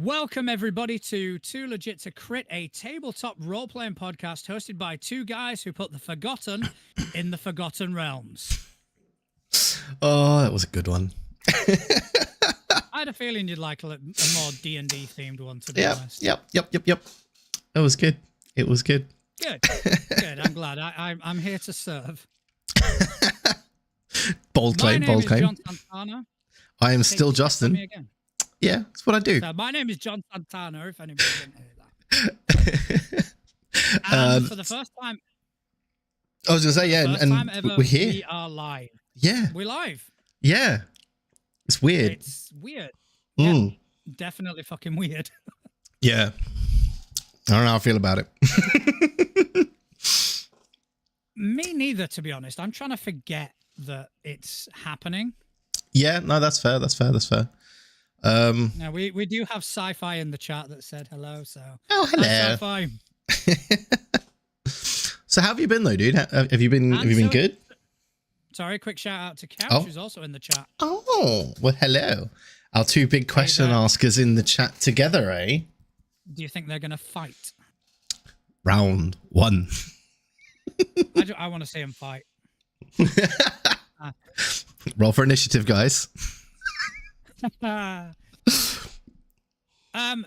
Welcome, everybody, to Too Legit to Crit, a tabletop role-playing podcast hosted by two guys who put the forgotten in the forgotten realms. Oh, that was a good one. I had a feeling you'd like a more D&D themed one, to be honest. Yep. That was good. It was good. Good. I'm glad. I'm here to serve. Bold claim. My name is John Santana. I am still Justin. Me again. Yeah, that's what I do. So my name is John Santana, if anybody didn't hear that. And for the first time... I was going to say, yeah, and ever, we're here. We are live. Yeah. We're live. Yeah. It's weird. It's weird. Yeah, definitely fucking weird. Yeah. I don't know how I feel about it. Me neither, to be honest. I'm trying to forget that it's happening. Yeah, no, that's fair. Now, we do have sci-fi in the chat that said hello, so... Oh, hello. Sci-fi. So how have you been, though, dude? Have you been good? Sorry, quick shout-out to Couch, who's also in the chat. Oh, well, hello. Our two big question askers in the chat together, eh? Do you think they're going to fight? Round one. I want to see them fight. Roll for initiative, guys.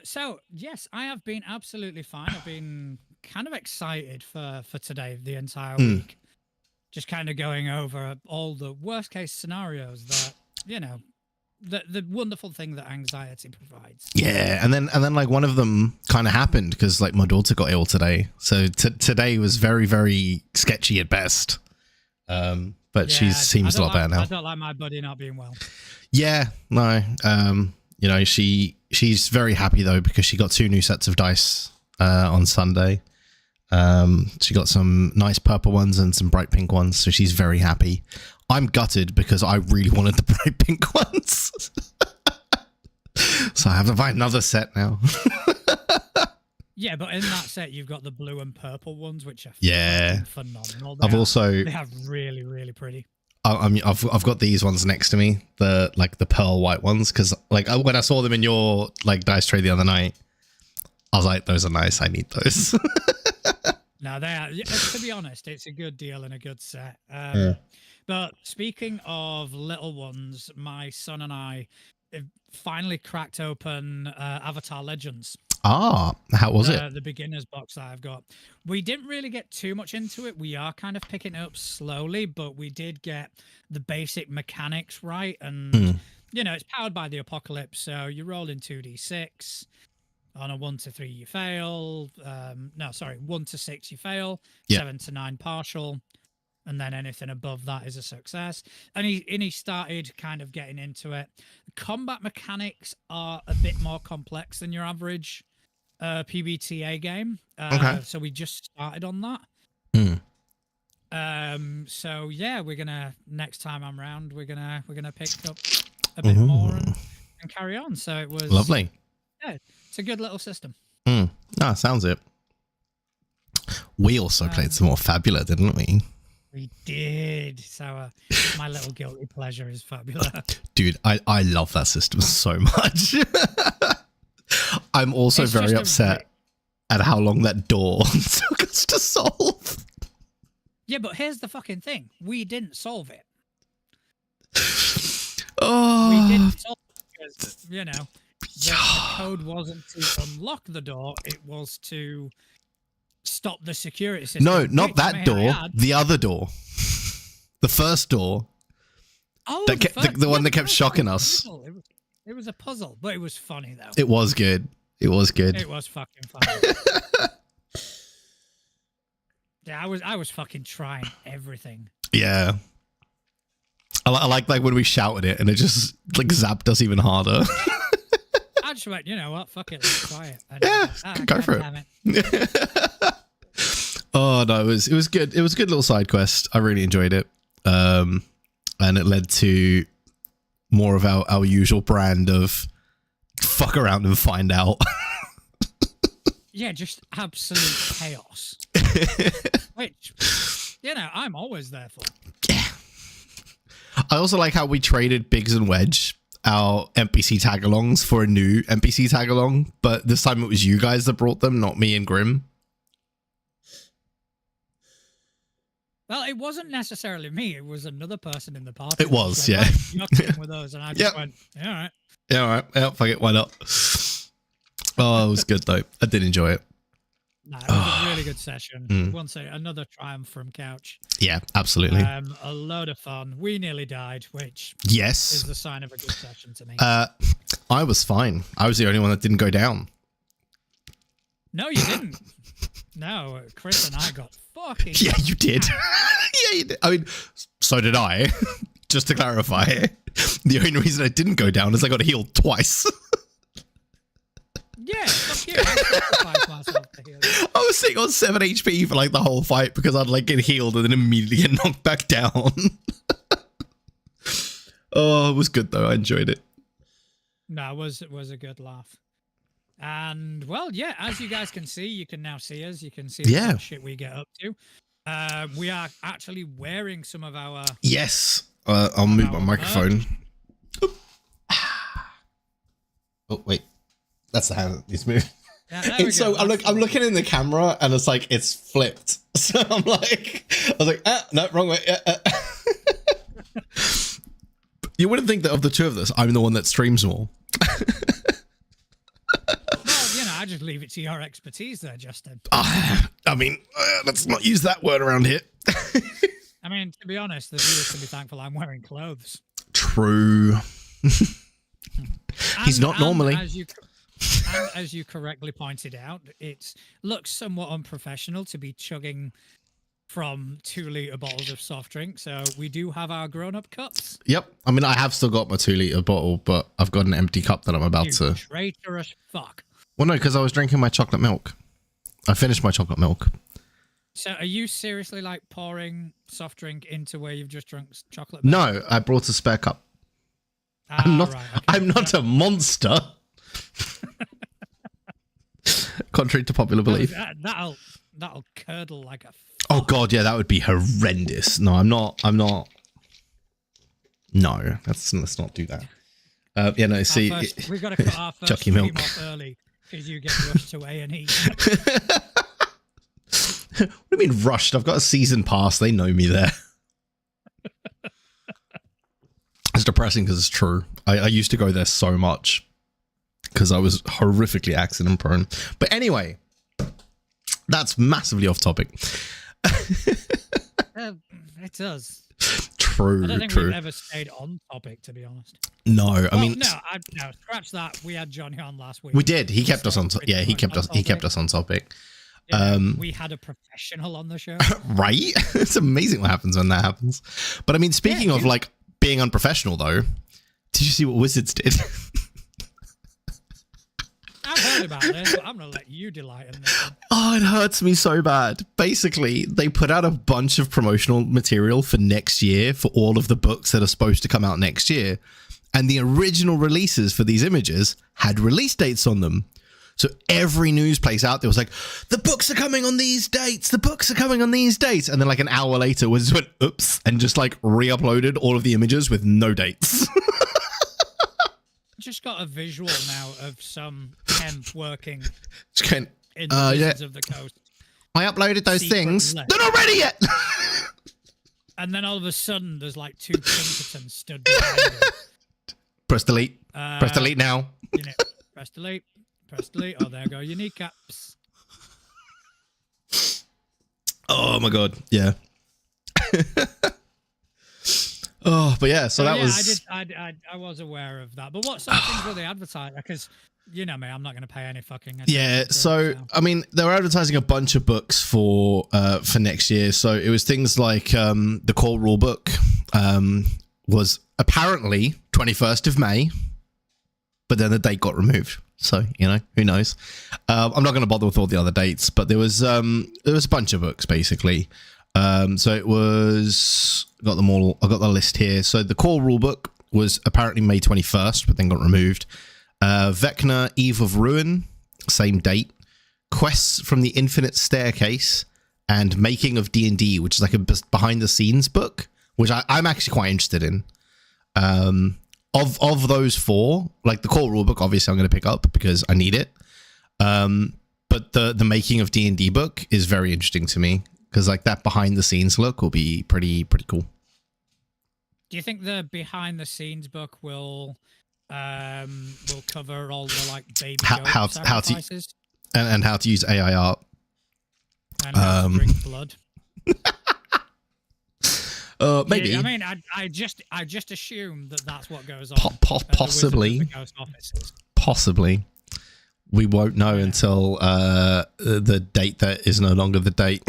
So yes, I have been absolutely fine. I've been kind of excited for today, the entire week. Just kind of going over all the worst case scenarios that, you know, the wonderful thing that anxiety provides. Yeah, and then like one of them kind of happened because like my daughter got ill today. So today was very, very sketchy at best. But she seems a lot better now. I don't like my buddy not being well. Yeah, no. You know, she's very happy though because she got 2 new sets of dice on Sunday. She got some nice purple ones and some bright pink ones, so she's very happy. I'm gutted because I really wanted the bright pink ones. So I have to buy another set now. Yeah, but in that set you've got the blue and purple ones, which are phenomenal. They have really, really pretty. I've got these ones next to me, the pearl white ones, because like when I saw them in your like dice tray the other night, I was like, those are nice. I need those. No, they are. To be honest, it's a good deal and a good set. But speaking of little ones, my son and I have finally cracked open Avatar Legends. Ah, how was it? The beginner's box that I've got. We didn't really get too much into it. We are kind of picking it up slowly, but we did get the basic mechanics right. And, you know, it's powered by the apocalypse. So you roll in 2d6. On a 1 to 3, you fail. 1 to 6, you fail. 7 to 9, partial. And then anything above that is a success. And he started kind of getting into it. The combat mechanics are a bit more complex than your average PBTA game. Okay. So we just started on that. So yeah, we're gonna next time I'm around, we're gonna pick up a bit more and carry on. So it was lovely. Yeah, it's a good little system. Sounds it. We also played some more Fabula, didn't we? We did. So my little guilty pleasure is Fabula. Dude, I love that system so much. I'm also very upset at how long that door took us to solve. Yeah, but here's the fucking thing. We didn't solve it. Oh. We didn't solve it because, you know, the code wasn't to unlock the door. It was to stop the security system. No, not that door. The other door. The first door. Oh, the one that kept shocking us. It was a puzzle, but it was funny though. It was good. It was good. It was fucking funny. Yeah, I was fucking trying everything. Yeah. I like when we shouted it and it just like zapped us even harder. I just went, you know what? Fuck it, let's try it. Yeah, go for it. Oh no, it was good. It was a good little side quest. I really enjoyed it. And it led to more of our usual brand of fuck around and find out. Yeah, just absolute chaos. Which, you know, I'm always there for. Yeah. I also like how we traded Biggs and Wedge our NPC tag-alongs for a new NPC tag-along, but this time it was you guys that brought them, not me and Grim. Well, it wasn't necessarily me. It was another person in the party. It was, like, yeah. "Oh, you're in with us," and I just went, "Yeah, all right." Yeah, all right. Yeah, fuck it. Why not? Oh, it was good though. I did enjoy it. No, it was a really good session. Once another triumph from Couch. Yeah, absolutely. A load of fun. We nearly died, which Yes. is the sign of a good session to me. I was fine. I was the only one that didn't go down. No, you didn't. No, Chris and I got fucking. Yeah, you did. Yeah, you did. I mean, so did I. Just to clarify, the only reason I didn't go down is I got healed twice. Yeah, fuck you. I sacrificed myself to heal you. I was sitting on 7 HP for like the whole fight because I'd like get healed and then immediately get knocked back down. Oh, it was good though. I enjoyed it. No, it was a good laugh. And well, yeah, as you guys can see, you can now see us. You can see the kind of shit we get up to. We are actually wearing some of our. Yes. I'll move my microphone. Oh wait, that's the hand that needs to move. Yeah, And so I'm looking in the camera and it's like it's flipped. So I'm like, I was like, no, wrong way. You wouldn't think that of the two of us, I'm the one that streams more. Well, I just leave it to your expertise there, Justin. I mean, let's not use that word around here. I mean, to be honest, the viewers can be thankful I'm wearing clothes. True. He's not normally. As you correctly pointed out, it looks somewhat unprofessional to be chugging from 2-liter bottles of soft drink. So we do have our grown-up cups. Yep. I mean, I have still got my 2-liter bottle, but I've got an empty cup that I'm about to. Traitorous fuck. Well, no, because I was drinking my chocolate milk. I finished my chocolate milk. So are you seriously like pouring soft drink into where you've just drunk chocolate milk? No, I brought a spare cup. I'm not. Right, okay. I'm not a monster. Contrary to popular belief. That'll curdle like a. Oh god, yeah, that would be horrendous. No, I'm not. No, let's not do that. Yeah, no. See, we've got to cut our first Chucky stream milk off early because you get rushed to A&E. What do you mean rushed? I've got a season pass. They know me there. It's depressing because it's true. I used to go there so much because I was horrifically accident prone. But anyway, that's massively off topic. It does. True. I don't think true. we've ever stayed on topic, to be honest. No, I mean, no, scratch that. We had Johnny on last week. we did. He kept us on. Yeah, he kept us on topic. Yeah, we had a professional on the show. Right? It's amazing what happens when that happens. But I mean, speaking of like being unprofessional, though, did you see what Wizards did? I've heard about this, but I'm going to let you delight in this one. Oh, it hurts me so bad. Basically, they put out a bunch of promotional material for next year for all of the books that are supposed to come out next year. And the original releases for these images had release dates on them. So every news place out there was like, the books are coming on these dates. The books are coming on these dates. And then like an hour later, Wizards went, oops, and just like re-uploaded all of the images with no dates. Just got a visual now of some temp working in the Wizards of the Coast. I uploaded those things. Left. They're not ready yet. And then all of a sudden, there's like 2 Pinkertons stood behind him. Press delete. Press delete now. Press delete. Press delete. Oh, there go your kneecaps. Oh my god. Yeah. Oh, but yeah, so that was. I was aware of that. But what sort of things were they advertising? Because you know me, I'm not going to pay any fucking attention. Yeah, so I mean, they were advertising a bunch of books for next year. So it was things like the core rulebook was apparently 21st of May, but then the date got removed. So who knows? I'm not going to bother with all the other dates, but there was a bunch of books basically. So it was, got them all, I got the list here. So the core rulebook was apparently May 21st, but then got removed. Vecna, Eve of Ruin, same date. Quests from the Infinite Staircase and Making of D&D, which is like a behind the scenes book, which I'm actually quite interested in. of those four, like the core rulebook, obviously I'm going to pick up because I need it. But the making of D&D book is very interesting to me because like that behind the scenes look will be pretty cool. Do you think the behind the scenes book will cover all the like baby goat sacrifices and how to use AI art and how to drink blood? Maybe. Yeah, I mean, I just assume that that's what goes on. Possibly. Possibly. We won't know until the date that is no longer the date.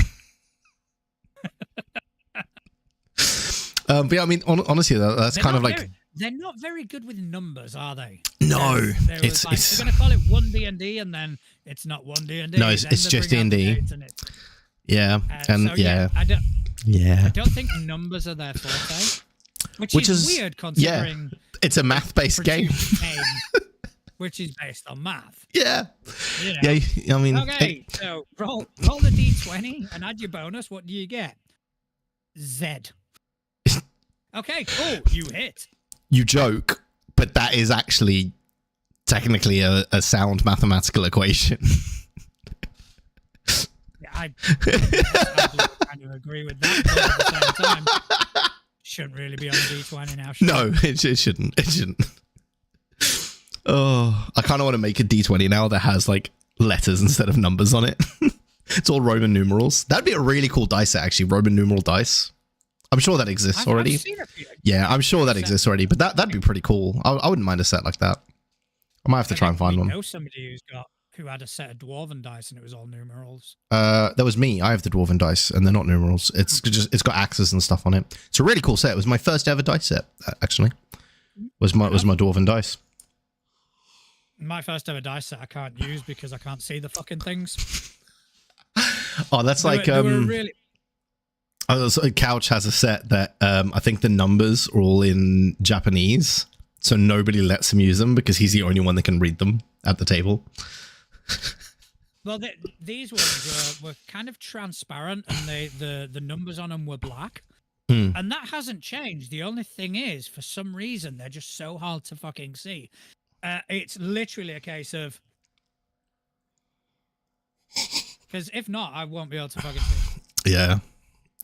But yeah, I mean, honestly, that's kind of like they're not very good with numbers, are they? No, it's like, we're going to call it one D&D, and then it's not one D&D. No, it's just D&D. Yeah, and so, yeah. I don't think numbers are their forte, which is weird considering it's a math-based game. Which is based on math. Yeah. You know. Yeah, I mean... Okay, so roll the D20 and add your bonus. What do you get? Z. Okay, cool. You hit. You joke, but that is actually technically a sound mathematical equation. Yeah, I kind of agree with that, but at the same time, shouldn't really be on the D20 now, should No, it shouldn't. It shouldn't. Oh, I kind of want to make a D20 now that has like letters instead of numbers on it. It's all Roman numerals. That'd be a really cool dice set, actually. Roman numeral dice. I'm sure that exists already. I've seen it. Yeah, I'm sure that exists already, but that'd be pretty cool. I wouldn't mind a set like that. I might have to try and find one. I know somebody who had a set of dwarven dice and it was all numerals. That was me. I have the dwarven dice and they're not numerals. It's got axes and stuff on it. It's a really cool set. It was my first ever dice set, actually. Was my dwarven dice. My first ever dice set I can't use because I can't see the fucking things. Oh, that's Couch has a set that I think the numbers are all in Japanese, so nobody lets him use them because he's the only one that can read them at the table. Well, these ones were kind of transparent, and the numbers on them were black, and that hasn't changed. The only thing is, for some reason, they're just so hard to fucking see. It's literally a case of, because if not, I won't be able to fucking see. Yeah.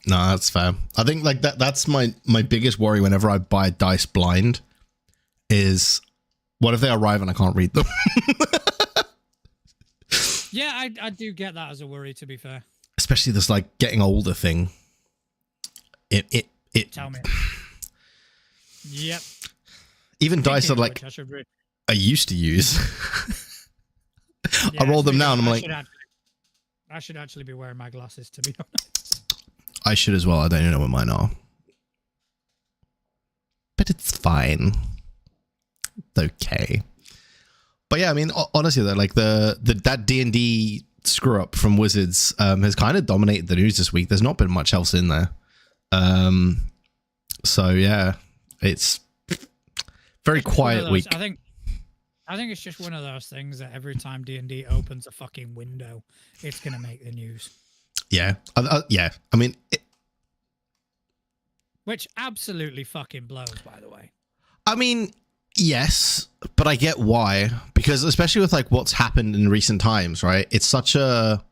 No, that's fair. I think like that's my biggest worry whenever I buy dice blind is what if they arrive and I can't read them? Yeah, I do get that as a worry, to be fair. Especially this like getting older thing. It Tell me. Yep. Even dice that like I used to use. I roll them now and I'm like I should actually be wearing my glasses, to be honest. I should as well. I don't even know what mine are. But it's fine. It's okay. But yeah, I mean, honestly, though, like that D&D screw up from Wizards has kind of dominated the news this week. There's not been much else in there. So yeah, it's very quiet week. I think it's just one of those things that every time D&D opens a fucking window, it's gonna make the news. Yeah, yeah. I mean, which absolutely fucking blows, by the way. I mean, yes, but I get why, because especially with like what's happened in recent times, right? It's such a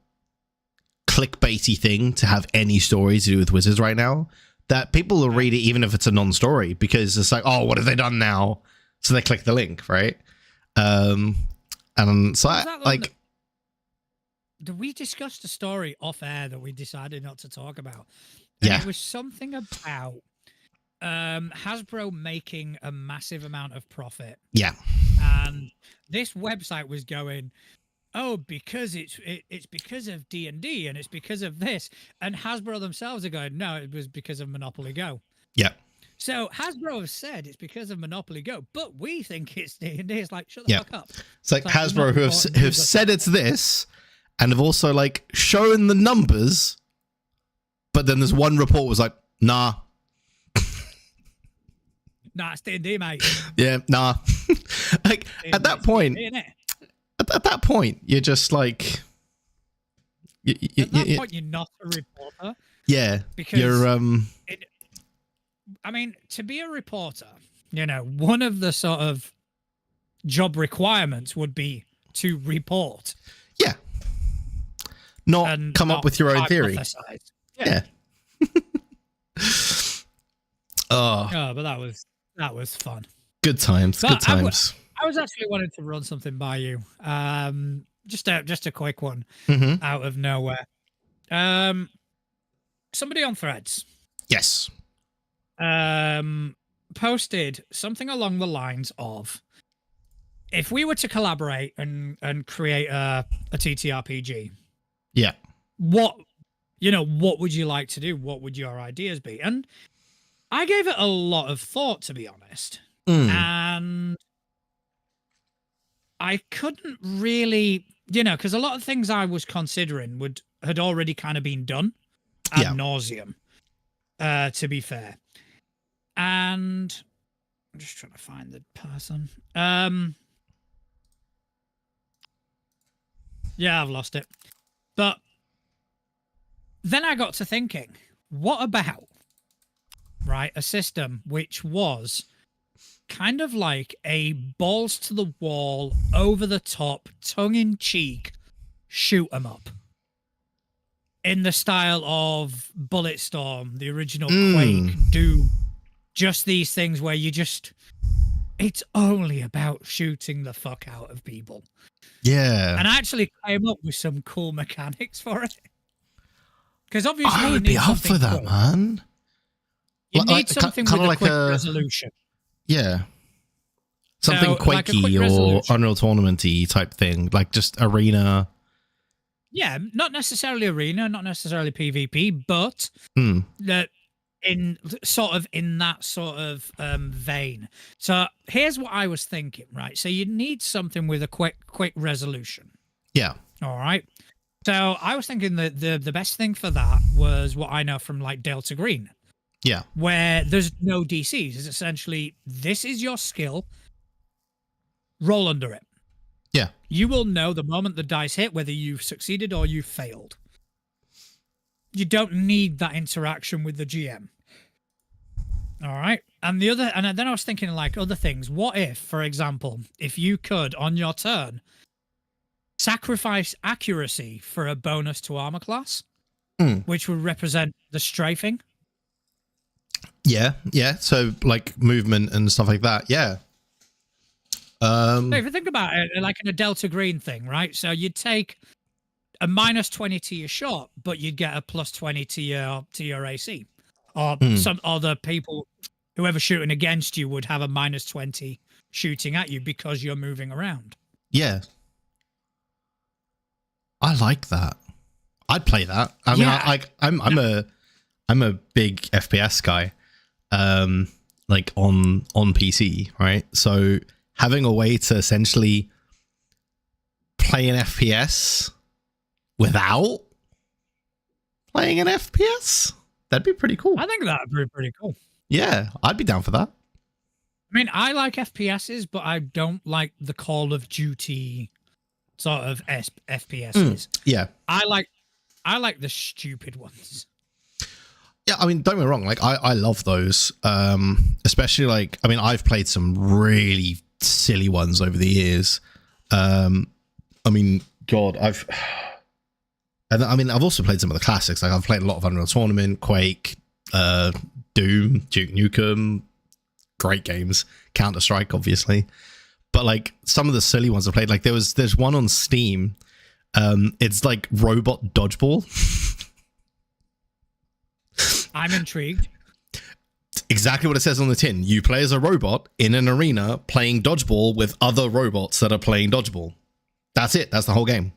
clickbaity thing to have any story to do with Wizards right now that people will read it even if it's a non-story because it's like, oh, what have they done now? So they click the link, right? And so we discussed a story off air that we decided not to talk about. And it was something about Hasbro making a massive amount of profit. Yeah. And this website was going, oh, because it's because of D&D and it's because of this. And Hasbro themselves are going, no, it was because of Monopoly Go. Yeah. So Hasbro has said it's because of Monopoly Go, but we think it's D&D. It's like, shut the fuck up. It's like Hasbro who have said it's this and have also like shown the numbers, but then there's one report was like, nah. Nah, it's D&D, mate. Yeah, nah. Like at that point, at that point, you're just like, at that point, you're not a reporter. Yeah, because you're I mean, to be a reporter, one of the sort of job requirements would be to report. Yeah. Not And come not up with your own theory. hypothesize. Yeah. Oh, Oh, but that was fun. good times. But Good times. I was actually wanting to run something by you. Just a quick one Mm-hmm. out of nowhere. Somebody on Threads Yes. posted something along the lines of, if we were to collaborate and create a TTRPG, Yeah. what would you like to do? What would your ideas be? And I gave it a lot of thought, to be honest. Mm. And I couldn't really, because a lot of things I was considering had already kind of been done ad Yeah. nauseum, to be fair. And I'm just trying to find the person. Yeah, I've lost it. But then I got to thinking, what about, right, a system which was kind of like a balls to the wall, over the top, tongue in cheek shoot 'em up in the style of Bulletstorm, the original Quake, Doom, just these things where it's only about shooting the fuck out of people. Yeah. And I actually came up with some cool mechanics for it. Because obviously I you would need be up something for that, quick. man. You Like- need like- something kinda with like a quick a- resolution. Yeah. Something So, like a quick Quakey or resolution. Unreal Tournament-y type thing. Like just arena. Yeah, not necessarily arena, not necessarily PvP, but Hmm. that in that sort of vein. So here's what I was thinking, right? So you need something with a quick resolution. Yeah. All right. So I was thinking that the best thing for that was what I know from like Delta Green, Yeah. where there's no DCs. It's essentially, this is your skill, roll under it. Yeah. You will know the moment the dice hit whether you've succeeded or you've failed. You don't need that interaction with the GM. All right. And then I was thinking like other things. What if, for example, if you could on your turn sacrifice accuracy for a bonus to armor class, which would represent the strafing? Yeah. Yeah. So like movement and stuff like that. Yeah. So if you think about it, like in a Delta Green thing, right? So you'd take a -20 to your shot, but you'd get a +20 to your AC, or some other people, whoever shooting against you would have a -20 shooting at you because you're moving around. Yeah. I like that. I'd play that. I mean, Yeah. I'm a big FPS guy, like on PC, right? So having a way to essentially play an FPS without playing an FPS, that'd be pretty cool. I think that would be pretty cool. Yeah, I'd be down for that. I mean, I like FPSs, but I don't like the Call of Duty sort of FPSs. Yeah. I like the stupid ones. Yeah, I mean, don't get me wrong. Like, I love those. Especially like, I mean, I've played some really silly ones over the years. I mean, God, I've also played some of the classics. Like, I've played a lot of Unreal Tournament, Quake, Doom, Duke Nukem, great games. Counter-Strike, obviously. But like some of the silly ones I played, like there's one on Steam. It's like robot dodgeball. I'm intrigued. Exactly what it says on the tin. You play as a robot in an arena playing dodgeball with other robots that are playing dodgeball. That's it. That's the whole game.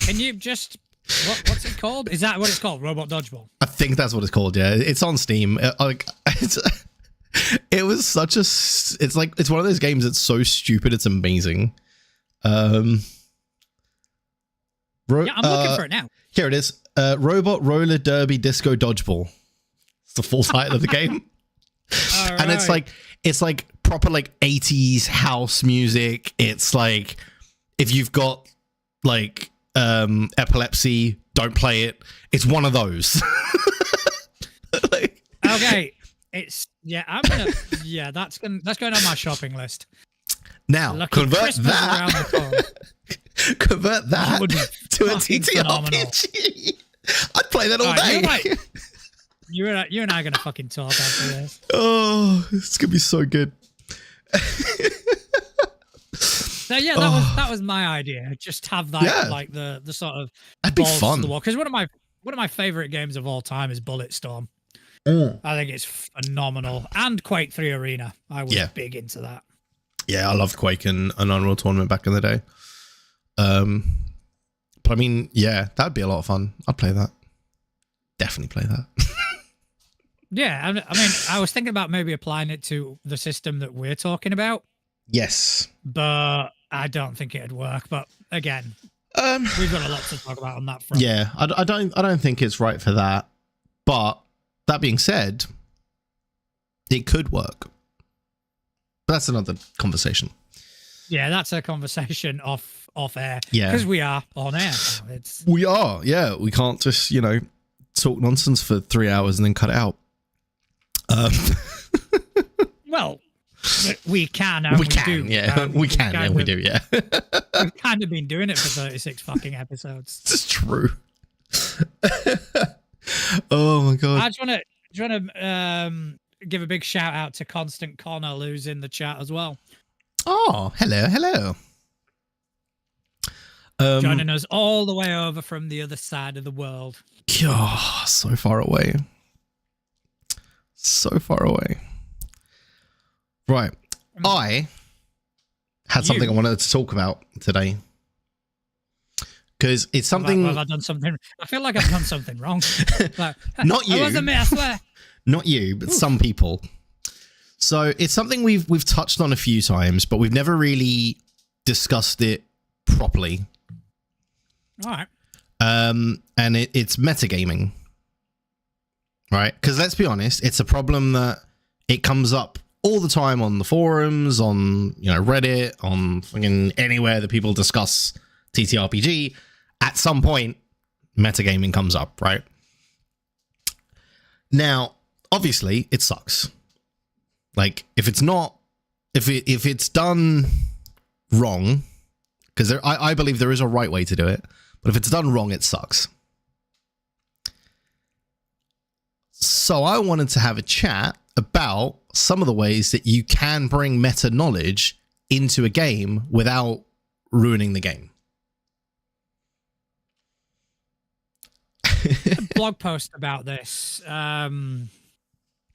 Can you just what's it called? Is that what it's called? Robot Dodgeball? I think that's what it's called. Yeah, it's on Steam. It was such a. It's like it's one of those games that's so stupid. It's amazing. Yeah, I'm looking for it now. Here it is. Robot Roller Derby Disco Dodgeball. It's the full title of the game. And it's like proper like 80s house music. It's like if you've got like epilepsy, don't play it. It's one of those. Okay, it's Yeah, I'm gonna. Yeah, that's going on my shopping list. Now, Lucky convert Christmas around the corner. that, convert that would be to a fucking phenomenal. TTRPG. I'd play that all Alright, day. you and I are gonna fucking talk after this. Oh, it's gonna be so good. So yeah, that was my idea. Just have that Yeah. like the sort of That'd be balls to fun. the wall. Because one of my favorite games of all time is Bulletstorm. I think it's phenomenal. And Quake 3 Arena. I was Yeah. big into that. Yeah, I loved Quake and an Unreal Tournament back in the day. But I mean, yeah, that'd be a lot of fun. I'd play that. Definitely play that. Yeah, I mean, I was thinking about maybe applying it to the system that we're talking about, Yes. but I don't think it'd work. But again, we've got a lot to talk about on that front. Yeah, I don't think it's right for that. But that being said, it could work. That's another conversation. Yeah, that's a conversation off air. Yeah. Because we are on air. It's We are, yeah. We can't just, talk nonsense for 3 hours and then cut it out. well, we can. We can, do. yeah. We can, yeah, we do, yeah. We've kind of been doing it for 36 fucking episodes. It's true. Oh my god. I just want to give a big shout out to Constant Connell, who's in the chat as well. Oh, hello. Joining us all the way over from the other side of the world. Oh, so far away. So far away. Right. I had something I wanted to talk about today. Because it's something... Have I done something? I feel like I've done something wrong. Like, Not you. I wasn't me, I swear. Not you, but some people. So it's something we've touched on a few times, but we've never really discussed it properly. All right. And it's metagaming, right? Because let's be honest, it's a problem that it comes up all the time on the forums, on Reddit, on fucking anywhere that people discuss TTRPG. At some point, metagaming comes up, right? Now, obviously, it sucks. Like, if it's done wrong, because I believe there is a right way to do it, but if it's done wrong, it sucks. So I wanted to have a chat about some of the ways that you can bring meta knowledge into a game without ruining the game. A blog post about this a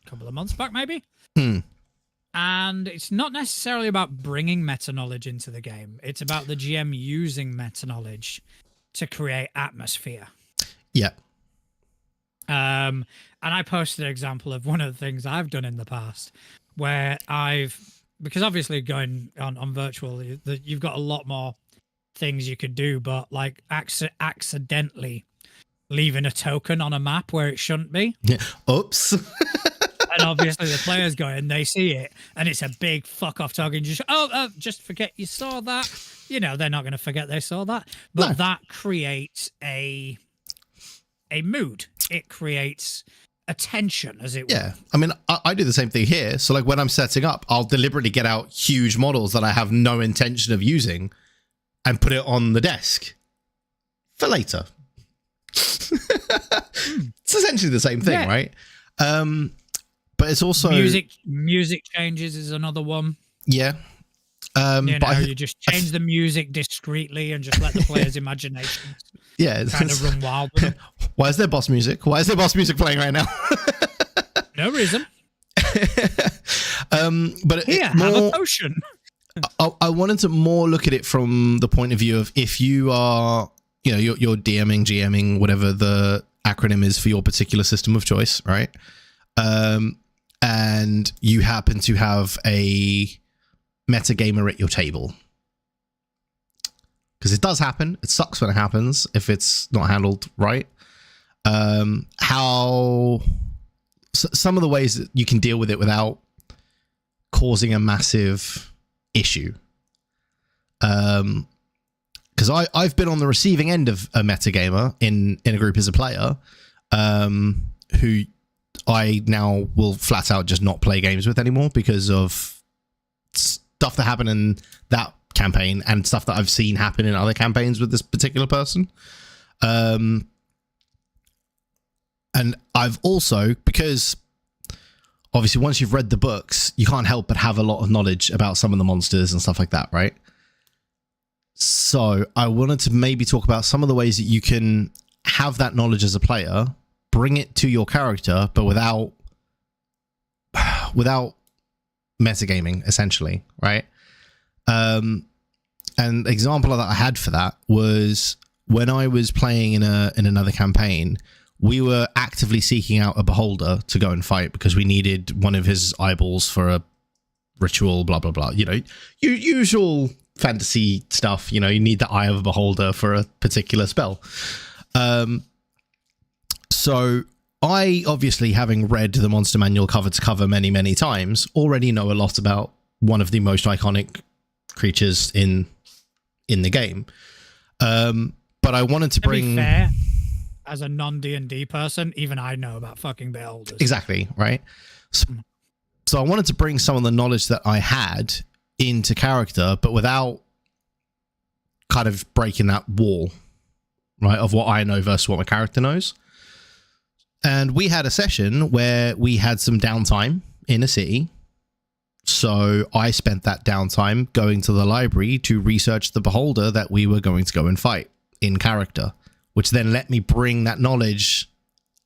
couple of months back, maybe. And it's not necessarily about bringing meta knowledge into the game. It's about the GM using meta knowledge to create atmosphere. Yeah. And I posted an example of one of the things I've done in the past where because obviously going on virtual, you've got a lot more things you could do, but like accidentally leaving a token on a map where it shouldn't be. Yeah. Oops. And obviously the players go and they see it and it's a big fuck off token. Just forget you saw that. They're not going to forget they saw that. But that creates a mood. It creates a tension, as it were. Yeah. I mean, I do the same thing here. So like when I'm setting up, I'll deliberately get out huge models that I have no intention of using and put it on the desk for later. It's essentially the same thing, right? But it's also music changes is another one. Yeah. You just change the music discreetly and just let the players' imaginations kind of run wild with it. Why is there boss music? Why is there boss music playing right now? No reason. But have a potion. I wanted to more look at it from the point of view of if you are, you're DMing, GMing, whatever the acronym is for your particular system of choice, right? And you happen to have a metagamer at your table. Because it does happen. It sucks when it happens if it's not handled right. Some of the ways that you can deal with it without causing a massive issue. Because I've been on the receiving end of a metagamer in a group as a player, who I now will flat out just not play games with anymore because of stuff that happened in that campaign and stuff that I've seen happen in other campaigns with this particular person. And I've also, because obviously once you've read the books, you can't help but have a lot of knowledge about some of the monsters and stuff like that, right? So I wanted to maybe talk about some of the ways that you can have that knowledge as a player, bring it to your character, but without metagaming, essentially, right? An example that I had for that was when I was playing in another campaign. We were actively seeking out a beholder to go and fight because we needed one of his eyeballs for a ritual, blah, blah, blah. You know, usual fantasy stuff. You know, you need the eye of a beholder for a particular spell. So I, obviously, having read the Monster Manual cover to cover many, many times, already know a lot about one of the most iconic creatures in the game. But I wanted to bring... be fair, as a non-D&D person, even I know about fucking beholders. Exactly, right? So I wanted to bring some of the knowledge that I had into character, but without kind of breaking that wall, right, of what I know versus what my character knows. And we had a session where we had some downtime in a city. So I spent that downtime going to the library to research the beholder that we were going to go and fight in character, which then let me bring that knowledge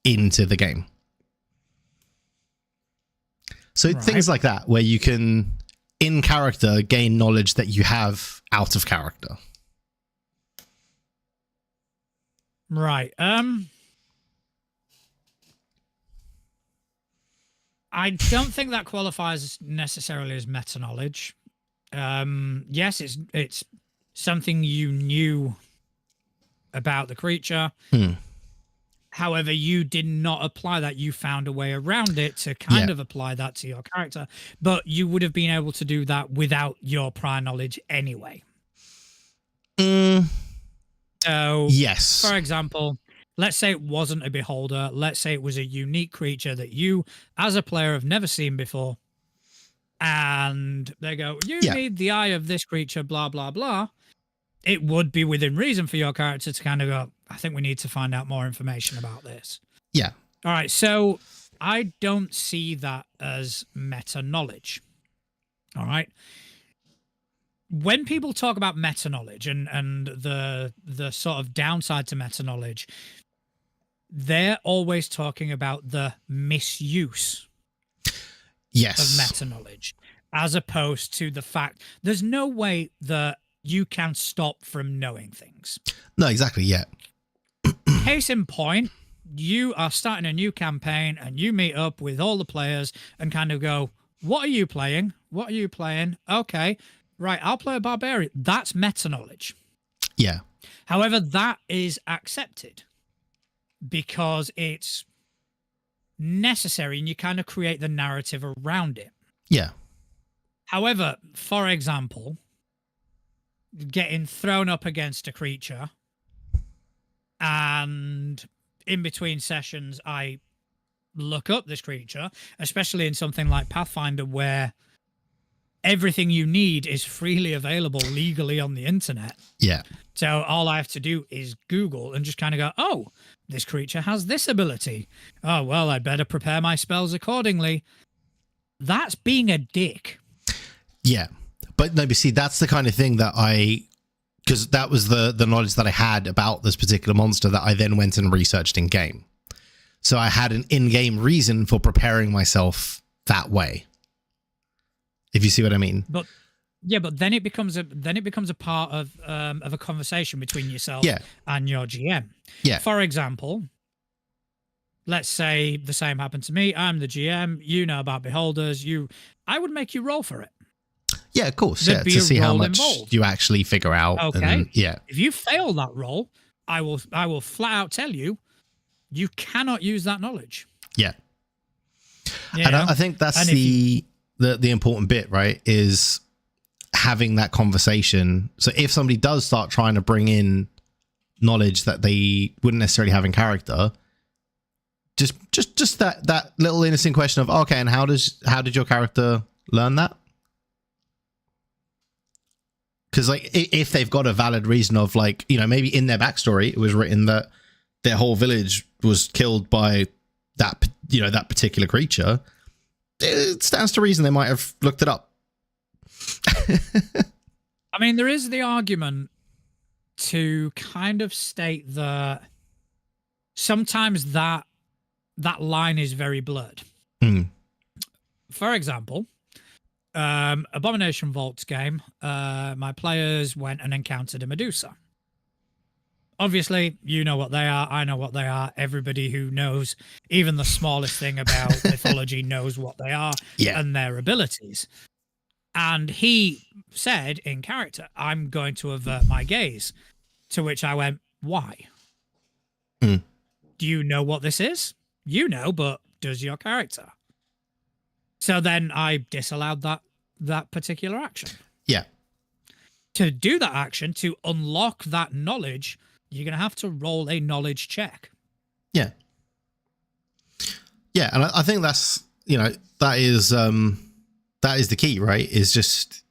into the game. So things like that, where you can, in character, gain knowledge that you have out of character. Right. I don't think that qualifies necessarily as meta knowledge. Yes, it's something you knew about the creature. However, you did not apply that. You found a way around it to kind of apply that to your character, but you would have been able to do that without your prior knowledge anyway. So, yes. For example, let's say it wasn't a beholder. Let's say it was a unique creature that you, as a player, have never seen before. And they go, you need the eye of this creature, blah, blah, blah. It would be within reason for your character to kind of go, I think we need to find out more information about this. Yeah. All right. So I don't see that as meta knowledge. All right. When people talk about meta knowledge and the sort of downside to meta knowledge, they're always talking about the misuse of meta knowledge, as opposed to the fact there's no way that you can stop from knowing things. No, exactly. Yeah. Case in point, you are starting a new campaign and you meet up with all the players and kind of go, what are you playing? What are you playing? Okay, right. I'll play a barbarian. That's meta knowledge. Yeah. However, that is accepted because it's necessary and you kind of create the narrative around it. Yeah. However, for example, getting thrown up against a creature and in between sessions I look up this creature, especially in something like Pathfinder where everything you need is freely available legally on the internet. Yeah. So all I have to do is Google and just kind of go, oh, this creature has this ability. Oh, well, I'd better prepare my spells accordingly. That's being a dick. Yeah. But no, but see, that's the kind of thing that because that was the knowledge that I had about this particular monster that I then went and researched in game. So I had an in-game reason for preparing myself that way. If you see what I mean. But yeah, but then it becomes a part of a conversation between yourself and your GM. Yeah. For example, let's say the same happened to me. I'm the GM. You know about beholders. I would make you roll for it. Yeah, of course. Yeah, to see how much you actually figure out. Okay. And, yeah. If you fail that roll, I will flat out tell you, you cannot use that knowledge. Yeah. And I think that's the important bit, right? Is having that conversation. So if somebody does start trying to bring in knowledge that they wouldn't necessarily have in character, just that little innocent question of, okay, and how did your character learn that? Because like if they've got a valid reason of like, you know, maybe in their backstory it was written that their whole village was killed by that, you know, that particular creature, it stands to reason they might have looked it up. I mean, there is the argument to kind of state that sometimes that line is very blurred. For example, Abomination Vault's game, my players went and encountered a Medusa. Obviously, you know what they are. I know what they are. Everybody who knows even the smallest thing about mythology knows what they are and their abilities. And he said in character, I'm going to avert my gaze. To which I went, why? Do you know what this is? You know, but does your character? So then I disallowed that particular action. Yeah. To do that action, to unlock that knowledge, you're going to have to roll a knowledge check. Yeah. Yeah, and I think that's, you know, that is the key, right? Is just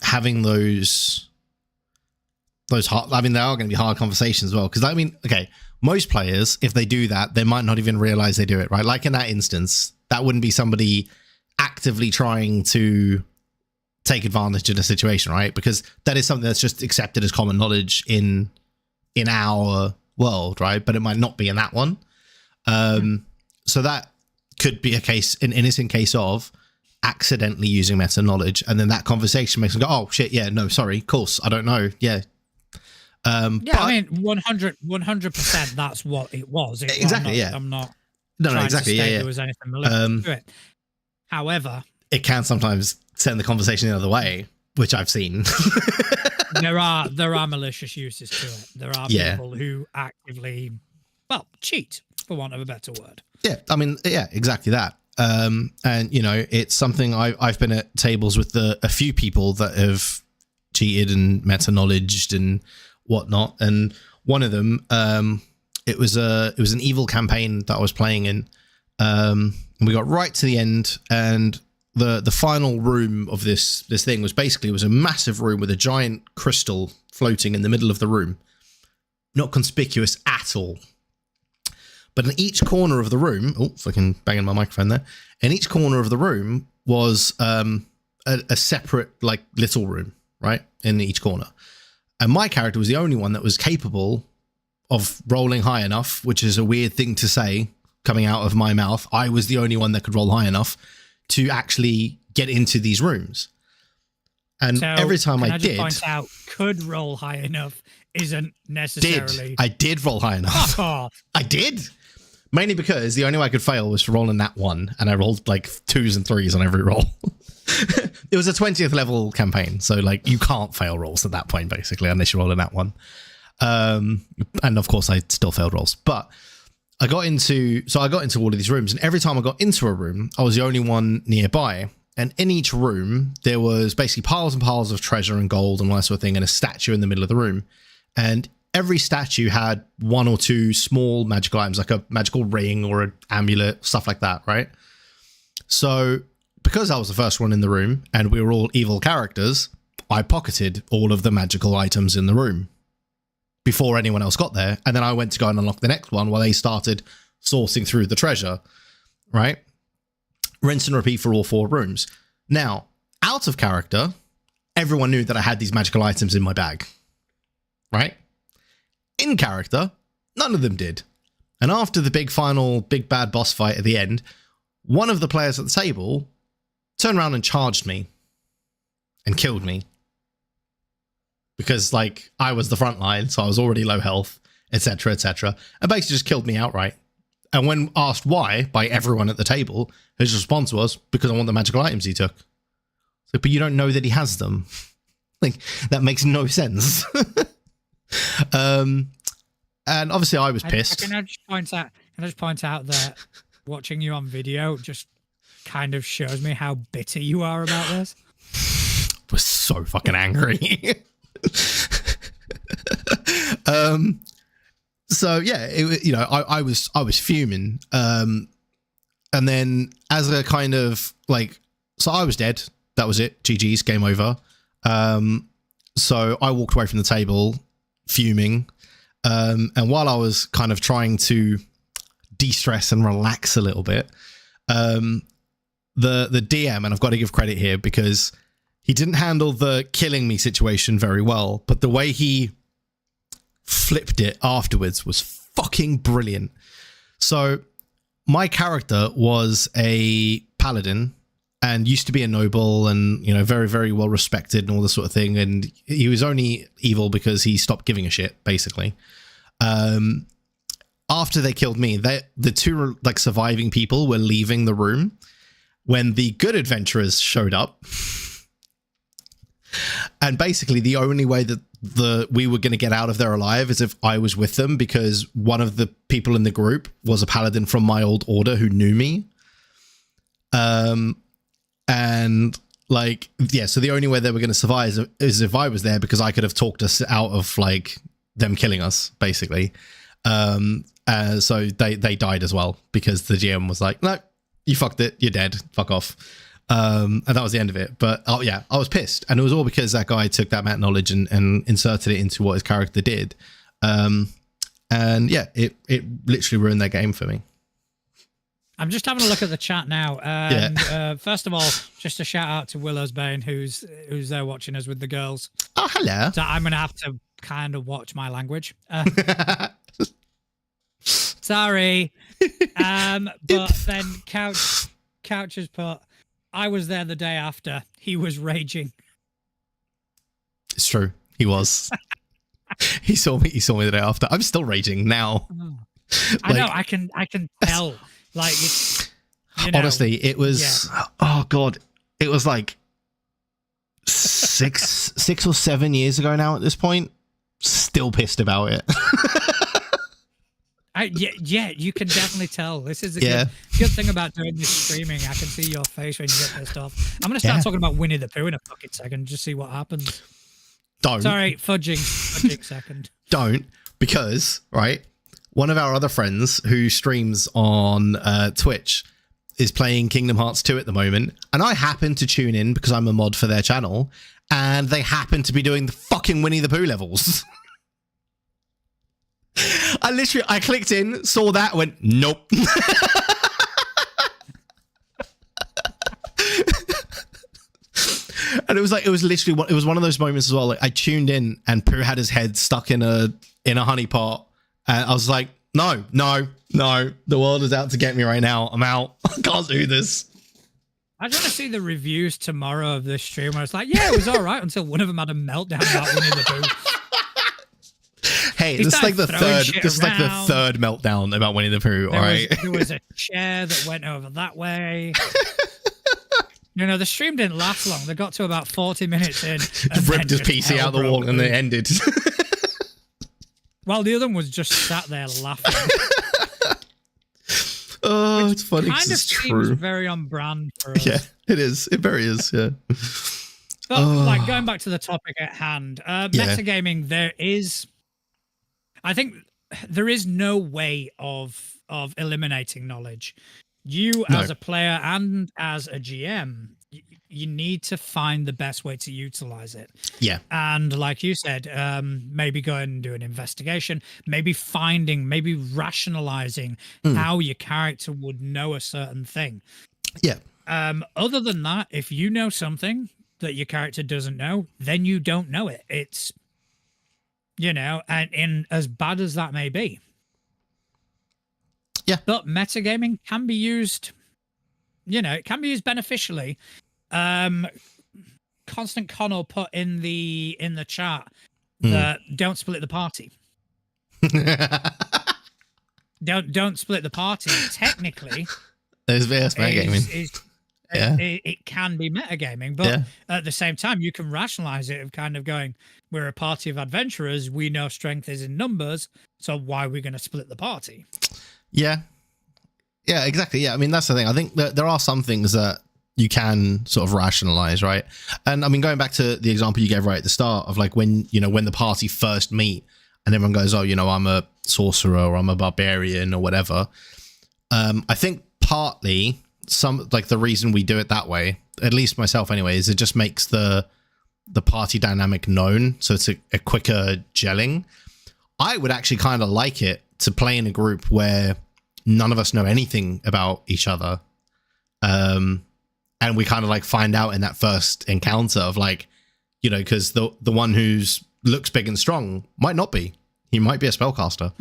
having those hard, I mean, there are going to be hard conversations as well. Because, I mean, okay, most players, if they do that, they might not even realize they do it, right? Like in that instance, that wouldn't be somebody actively trying to take advantage of the situation, right? Because that is something that's just accepted as common knowledge in our world, right? But it might not be in that one. So that could be a case, an innocent case of accidentally using meta knowledge, and then that conversation makes them go, oh shit, yeah, no, sorry, of course, I don't know, yeah. But, I mean, 100% that's what it was. Exactly, I'm not no, exactly, yeah. There was anything malicious to it. However, it can sometimes send the conversation the other way, which I've seen. there are malicious uses to it. There are people who actively, well, cheat, for want of a better word. Yeah, I mean, yeah, exactly that. And you know, it's something I've been at tables with a few people that have cheated and meta knowledged and whatnot. And one of them, it was an evil campaign that I was playing in. And we got right to the end, and the final room of this thing was a massive room with a giant crystal floating in the middle of the room, not conspicuous at all. But in each corner of the room, oh, fucking banging my microphone there. In each corner of the room was a separate, like, little room, right? In each corner. And my character was the only one that was capable of rolling high enough, which is a weird thing to say coming out of my mouth. I was the only one that could roll high enough to actually get into these rooms. And so, every time I did, point out, could roll high enough isn't necessarily. I did roll high enough. Fuck off. I did. Mainly because the only way I could fail was to roll in that one, and I rolled like 2s and 3s on every roll. It was a 20th level campaign, so like you can't fail rolls at that point, basically, unless you roll in that one. And of course, I still failed rolls. But I got into all of these rooms, and every time I got into a room, I was the only one nearby. And in each room, there was basically piles and piles of treasure and gold and all that sort of thing, and a statue in the middle of the room. And every statue had one or two small magical items, like a magical ring or an amulet, stuff like that, right? So because I was the first one in the room and we were all evil characters, I pocketed all of the magical items in the room before anyone else got there. And then I went to go and unlock the next one while they started sourcing through the treasure, right? Rinse and repeat for all 4 rooms. Now, out of character, everyone knew that I had these magical items in my bag, right? In character, none of them did. And after the big bad boss fight at the end, one of the players at the table turned around and charged me and killed me. Because, like, I was the front line, so I was already low health, etc., etc. And basically just killed me outright. And when asked why by everyone at the table, his response was, because I want the magical items he took. So, but you don't know that he has them. Like, that makes no sense. And obviously I was pissed. Can I just point out that watching you on video just kind of shows me how bitter you are about this. I was so fucking angry. So yeah, I was fuming. And then as a kind of like, so I was dead. That was it. GG's, game over. So I walked away from the table fuming. And while I was kind of trying to de-stress and relax a little bit, the DM, and I've got to give credit here because he didn't handle the killing me situation very well, but the way he flipped it afterwards was fucking brilliant. So my character was a paladin and used to be a noble and, very, very well respected and all this sort of thing. And he was only evil because he stopped giving a shit, basically. After they killed me, the two like surviving people were leaving the room when the good adventurers showed up. And basically the only way that we were going to get out of there alive is if I was with them, because one of the people in the group was a paladin from my old order who knew me. And like, yeah, so the only way they were going to survive is if I was there, because I could have talked us out of like them killing us, basically. So they died as well because the GM was like, no, you fucked it. You're dead. Fuck off. And that was the end of it. But yeah, I was pissed. And it was all because that guy took that meta knowledge and inserted it into what his character did. And yeah, it literally ruined their game for me. I'm just having a look at the chat now. And first of all, just a shout out to Willow's Bane, who's there watching us with the girls. Oh, hello. So I'm going to have to kind of watch my language. Sorry. But then Couch has put, I was there the day after. He was raging. It's true. He was. He saw me the day after. I'm still raging now. Oh. I know. I can tell. Like, it's, honestly, it was. Yeah. Oh God, it was like six or 7 years ago now. At this point, still pissed about it. Yeah, you can definitely tell. This is a good thing about doing this streaming. I can see your face when you get pissed off. I'm going to start talking about Winnie the Pooh in a fucking second, just see what happens. Don't. Sorry, fudging second. Don't, because, right, one of our other friends who streams on Twitch is playing Kingdom Hearts 2 at the moment, and I happen to tune in because I'm a mod for their channel, and they happen to be doing the fucking Winnie the Pooh levels. I clicked in, saw that, went, nope. And it was one of those moments as well. Like, I tuned in and Pooh had his head stuck in a honey pot. And I was like, no, the world is out to get me right now. I'm out. I can't do this. I just want to see the reviews tomorrow of this stream where it's like, yeah, it was all right until one of them had a meltdown about Winnie the Pooh. Hey, this is like the third meltdown about Winnie the Pooh. All right, there was a chair that went over that way. The stream didn't last long. They got to about 40 minutes in. Ripped his PC out the wall and it ended. Well, the other one was just sat there laughing. Oh, it's funny. Kind of seems very on brand for us. Yeah, it is. It very is. Yeah. But like going back to the topic at hand, metagaming, I think there is no way of eliminating knowledge. You as a player and as a GM, you need to find the best way to utilize it. Yeah. And like you said, maybe go and do an investigation, maybe rationalizing how your character would know a certain thing. Yeah. Other than that, if you know something that your character doesn't know, then you don't know it. It's, and in as bad as that may be. Yeah. But metagaming can be used, it can be used beneficially. Constant Connell put in the chat that don't split the party. don't split the party. Technically, there's metagaming. It can be metagaming, but at the same time, you can rationalize it of kind of going, we're a party of adventurers. We know strength is in numbers, so why are we going to split the party? Yeah, exactly. Yeah, I mean, that's the thing. I think that there are some things that you can sort of rationalize, right? And I mean, going back to the example you gave right at the start of like when the party first meet and everyone goes, oh, I'm a sorcerer or I'm a barbarian or whatever. I think partly the reason we do it that way, at least myself anyway, is it just makes the party dynamic known, so it's a quicker gelling. I would actually kind of like it to play in a group where none of us know anything about each other, and we kind of like find out in that first encounter of like, you know, because the one who's looks big and strong might not be. He might be a spellcaster.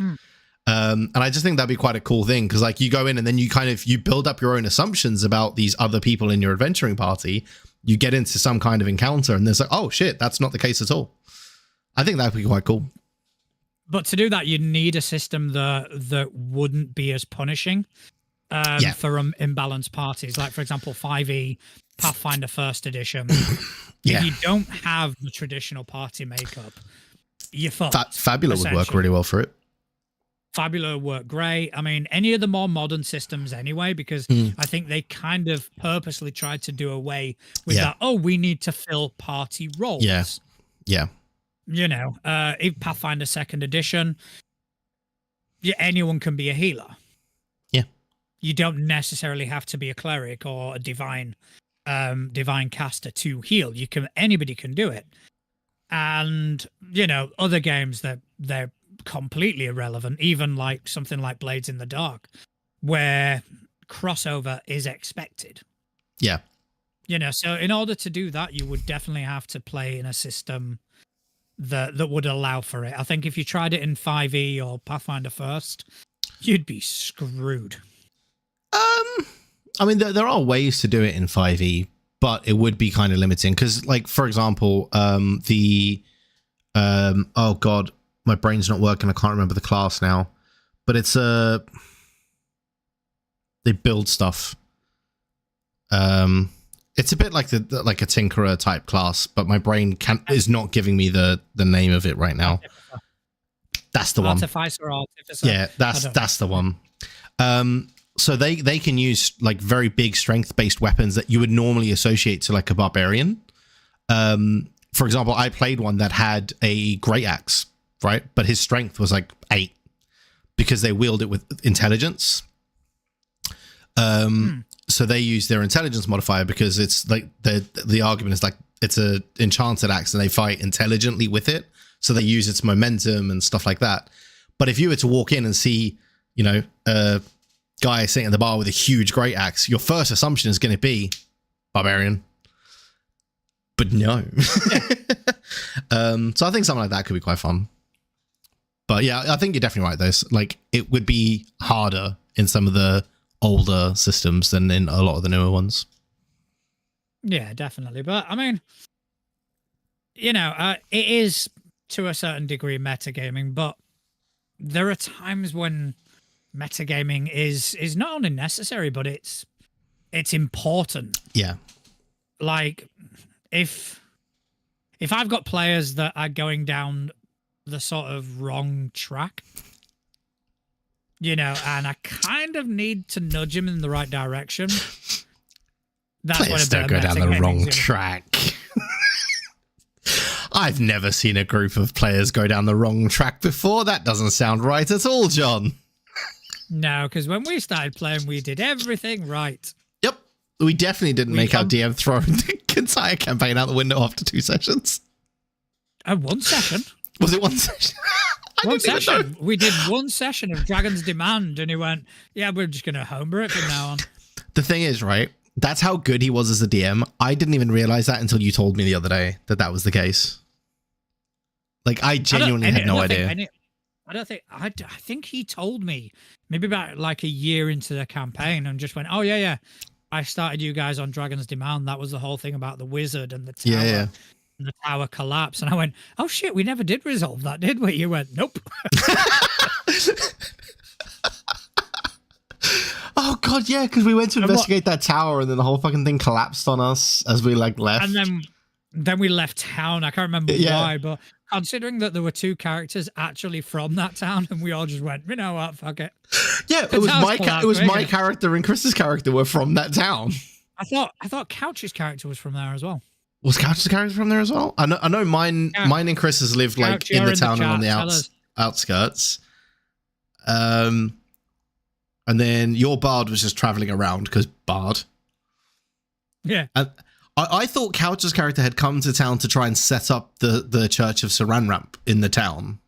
And I just think that'd be quite a cool thing, because like you go in and then you build up your own assumptions about these other people in your adventuring party. You get into some kind of encounter and there's like, oh shit, that's not the case at all. I think that'd be quite cool. But to do that, you need a system that wouldn't be as punishing for imbalanced parties. Like, for example, 5e, Pathfinder First Edition. If you don't have the traditional party makeup, you're fucked. Fabula would work really well for it. Fabula work great. I mean, any of the more modern systems anyway, because I think they kind of purposely tried to do away with that. Oh, we need to fill party roles. Yeah. You know, if Pathfinder Second Edition, anyone can be a healer. Yeah. You don't necessarily have to be a cleric or a divine caster to heal. Anybody can do it. And, you know, other games that they're completely irrelevant, even like something like Blades in the Dark, where crossover is expected. Yeah. You know, so in order to do that, you would definitely have to play in a system that would allow for it. I think if you tried it in 5e or Pathfinder First, you'd be screwed. I mean, there are ways to do it in 5e, but it would be kind of limiting because, like, for example, oh god, my brain's not working. I can't remember the class now, but it's they build stuff. It's a bit like like a tinkerer type class, but my brain is not giving me the name of it right now. That's the one. Artificer or Artificer. Yeah, that's the one. So they can use like very big strength based weapons that you would normally associate to like a barbarian. For example, I played one that had a great axe, right? But his strength was like 8 because they wield it with intelligence. So they use their intelligence modifier because it's like the argument is like it's a enchanted axe and they fight intelligently with it. So they use its momentum and stuff like that. But if you were to walk in and see, you know, a guy sitting at the bar with a huge great axe, your first assumption is going to be barbarian. But no. So I think something like that could be quite fun. But yeah, I think you're definitely right though. Like it would be harder in some of the older systems than in a lot of the newer ones. Yeah, definitely. But I mean, you know, it is to a certain degree metagaming, but there are times when metagaming is not only necessary, but it's important. Yeah. Like if I've got players that are going down the sort of wrong track, you know, and I kind of need to nudge them in the right direction. That's players don't go down the wrong track. I've never seen a group of players go down the wrong track before. That doesn't sound right at all, John. No, because when we started playing, we did everything right. Yep. We definitely didn't make our DM throw the entire campaign out the window after 2 sessions. One session? Was it 1 session? One session. We did 1 session of Dragon's Demand, and he went, yeah, we're just going to homebrew it from now on. The thing is, right, that's how good he was as a DM. I didn't even realize that until you told me the other day that was the case. Like, I genuinely had no idea. I think he told me maybe about like a year into the campaign and just went, oh, yeah. I started you guys on Dragon's Demand. That was the whole thing about the wizard and the tower. Yeah. And the tower collapse. And I went, oh, shit, we never did resolve that, did we? You went, nope. Oh, God, yeah, because we went to investigate that tower and then the whole fucking thing collapsed on us as we, like, left. And then we left town. I can't remember why, but considering that there were 2 characters actually from that town and we all just went, you know what, fuck it. Yeah, it was my character and Chris's character were from that town. I thought Couch's character was from there as well. Was Couch's character from there as well? I know mine and Chris's lived like in the town and on the outskirts. And then your bard was just traveling around because bard. Yeah. And I thought Couch's character had come to town to try and set up the Church of Saranramp in the town.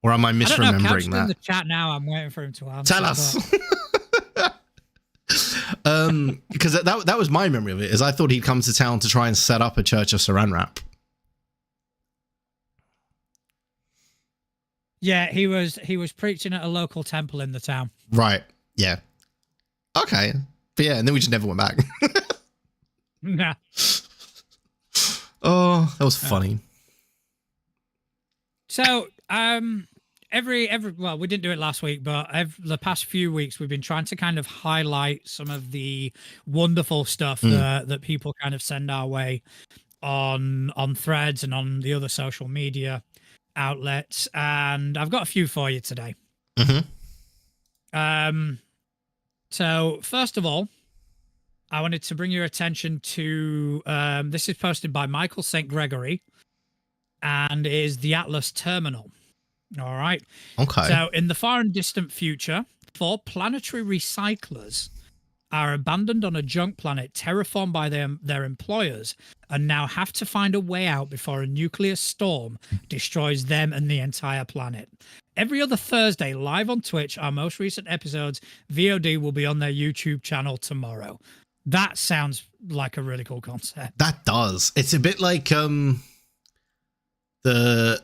Or am I misremembering that? In the chat now. I'm waiting for him to answer. Tell us. Because that was my memory of it, is I thought he'd come to town to try and set up a Church of Saranramp. Yeah, he was preaching at a local temple in the town. Right. Yeah. Okay. But yeah, and then we just never went back. Nah. Oh, that was funny. So, every well, we didn't do it last week, but the past few weeks we've been trying to kind of highlight some of the wonderful stuff that people kind of send our way on Threads and on the other social media outlets, and I've got a few for you today. So first of all, I wanted to bring your attention to this is posted by Michael St. Gregory, and is the Atlas Terminal. All right. Okay. So in the far and distant future, 4 planetary recyclers are abandoned on a junk planet terraformed by their employers, and now have to find a way out before a nuclear storm destroys them and the entire planet. Every other Thursday, live on Twitch, our most recent episodes, VOD, will be on their YouTube channel tomorrow. That sounds like a really cool concept. That does. It's a bit like the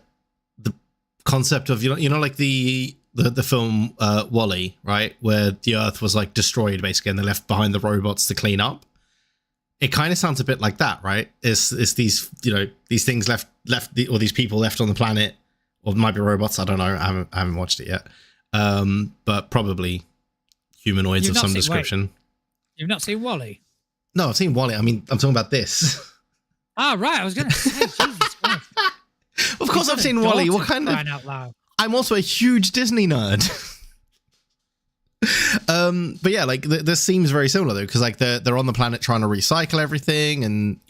concept of you know like the film WALL-E, right, where the Earth was like destroyed basically, and they left behind the robots to clean up. It kind of sounds a bit like that, right? It's these these things left or these people left on the planet, or it might be robots. I don't know. I haven't watched it yet, but probably humanoids of some description. Wait, you've not seen WALL-E? No, I've seen WALL-E. I mean, I'm talking about this. Ah, right. I was going to say, Jesus Christ. Of course, I've seen WALL-E. What kind of? Out loud. I'm also a huge Disney nerd. But yeah, like this seems very similar though, because like they're on the planet trying to recycle everything and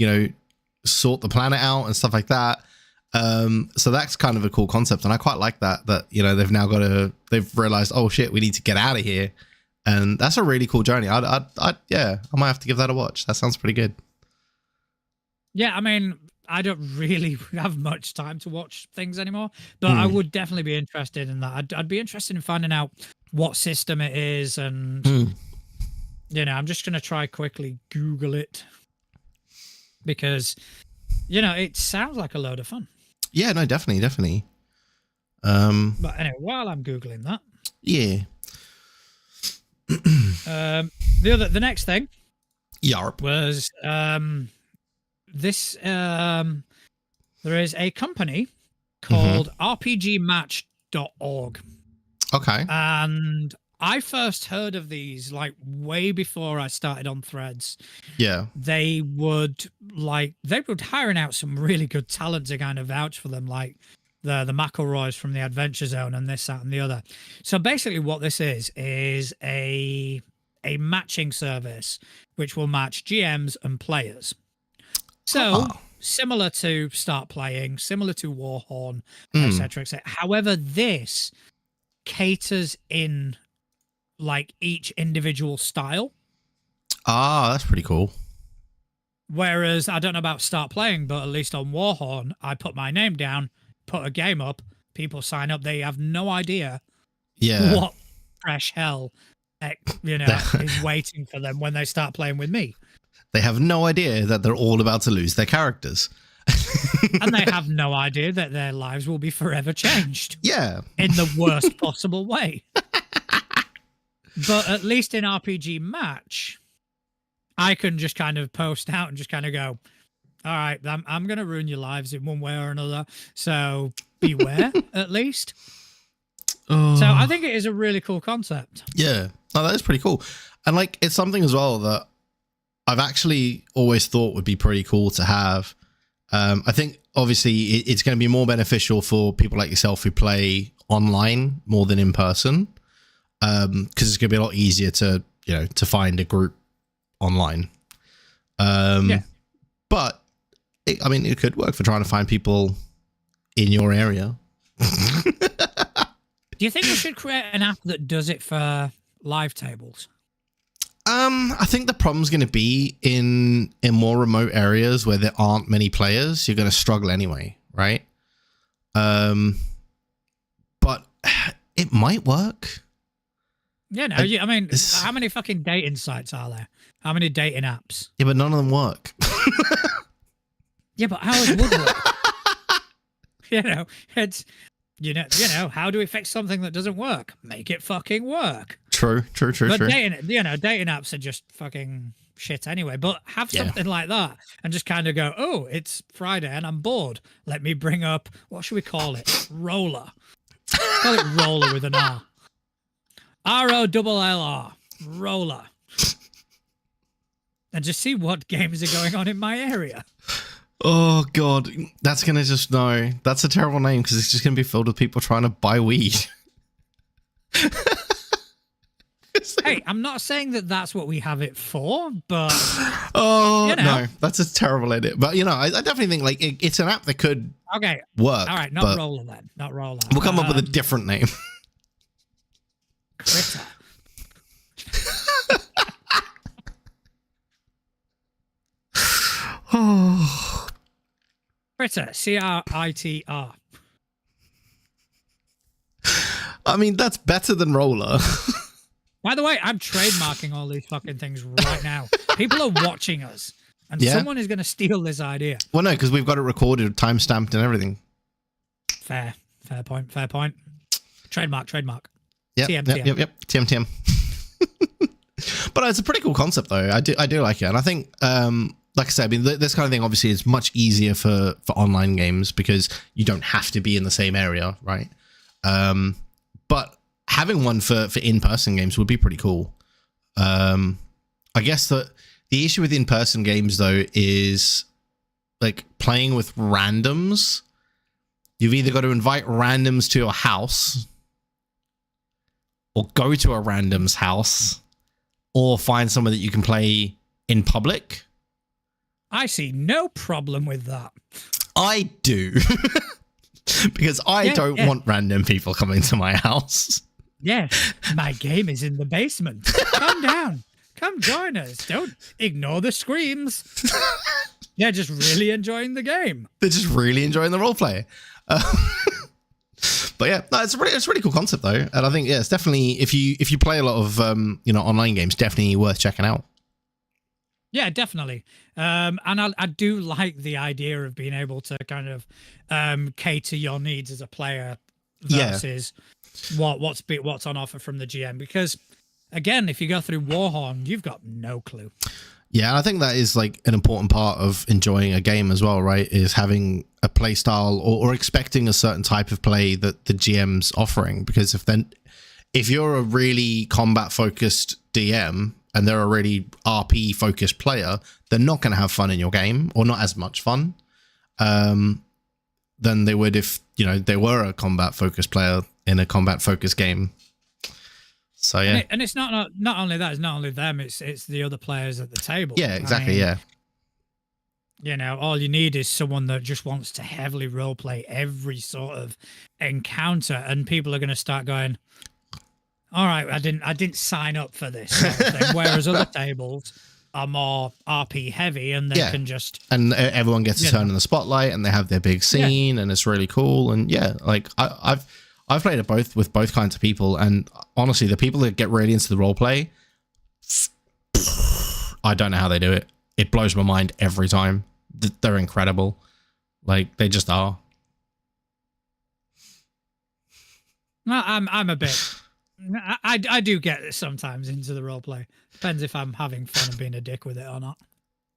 sort the planet out and stuff like that. So that's kind of a cool concept, and I quite like that they've realized, oh shit, we need to get out of here, and that's a really cool journey. I might have to give that a watch. That sounds pretty good. Yeah, I mean, I don't really have much time to watch things anymore, but I would definitely be interested in that. I'd be interested in finding out what system it is, and I'm just gonna try quickly Google it, because it sounds like a load of fun. Yeah, no, definitely. But anyway, while I'm Googling that, yeah. the next thing, Yarp, was this. There is a company called RPGmatch.org. Okay. And I first heard of these like way before I started on Threads. Yeah. They would hiring out some really good talent to kind of vouch for them, like the McElroys from the Adventure Zone and this, that, and the other. So basically what this is a matching service which will match GMs and players. So similar to Start Playing, similar to Warhorn, etc., etc. However, this caters in like each individual style. That's pretty cool. Whereas I don't know about Start Playing, but at least on Warhorn, I put my name down, put a game up, people sign up, they have no idea what fresh hell is waiting for them when they start playing with me. They have no idea that they're all about to lose their characters. And they have no idea that their lives will be forever changed. Yeah. In the worst possible way. But at least in RPG Match, I can just kind of post out and just kind of go, all right, I'm going to ruin your lives in one way or another. So beware, at least. So I think it is a really cool concept. Yeah. No, that is pretty cool. And like, it's something as well that I've actually always thought would be pretty cool to have. I think obviously it's going to be more beneficial for people like yourself who play online more than in person, because it's going to be a lot easier to find a group online. But it could work for trying to find people in your area. Do you think we should create an app that does it for live tables? I think the problem's going to be in more remote areas where there aren't many players. You're going to struggle anyway, right? But it might work. Yeah, no. I mean, how many fucking dating sites are there? How many dating apps? Yeah, but none of them work. Yeah, but ours would work. It's how do we fix something that doesn't work? Make it fucking work. True. But dating apps are just fucking shit anyway. But have something like that and just kind of go, oh, it's Friday and I'm bored. Let me bring up, what should we call it? Roller. Call it Roller with an R. ROLLR. Roller. And just see what games are going on in my area. Oh god, that's gonna that's a terrible name because it's just gonna be filled with people trying to buy weed. Hey, I'm not saying that that's what we have it for, but no, that's a terrible edit. But I definitely think like it's an app that could work. All right, not Roller then, not Roller. We'll come up with a different name. Critter. Critter, CRITR. I mean, that's better than Roller. By the way, I'm trademarking all these fucking things right now. People are watching us, and someone is going to steal this idea. Well, no, because we've got it recorded, time-stamped and everything. Fair point. Trademark. Yep. TM. But it's a pretty cool concept, though. I do like it, and I think, like I said, I mean, this kind of thing obviously is much easier for online games because you don't have to be in the same area, right? But having one for in-person games would be pretty cool. I guess that the issue with in-person games, though, is like playing with randoms. You've either got to invite randoms to your house or go to a random's house or find someone that you can play in public. I see no problem with that. I do. Because I don't want random people coming to my house. Yeah, my game is in the basement. Come down. Come join us. Don't ignore the screams. Yeah, just really enjoying the game. They're just really enjoying the roleplay. But yeah, no, it's a really cool concept though, and I think it's definitely if you play a lot of online games, definitely worth checking out. Yeah, definitely. And I do like the idea of being able to kind of cater your needs as a player versus what's on offer from the GM. Because again, if you go through Warhorn, you've got no clue. Yeah, and I think that is like an important part of enjoying a game as well, right? Is having a play style or expecting a certain type of play that the GM's offering. Because if you're a really combat focused DM and they're a really RP focused player, they're not going to have fun in your game, or not as much fun than they would if they were a combat focused player in a combat focused game. So yeah, and it's not only that, it's not only them, it's the other players at the table. Yeah, exactly. I mean, all you need is someone that just wants to heavily roleplay every sort of encounter, and people are going to start going, all right, I didn't sign up for this sort of thing. Whereas other tables are more RP heavy, and they can just everyone gets a turn in the spotlight, and they have their big scene, and it's really cool. And like I've played it with both kinds of people, and honestly, the people that get really into the role play, I don't know how they do it. It blows my mind every time. They're incredible. Like, they just are. Well, I'm a bit. I do get sometimes into the role play. Depends if I'm having fun and being a dick with it or not.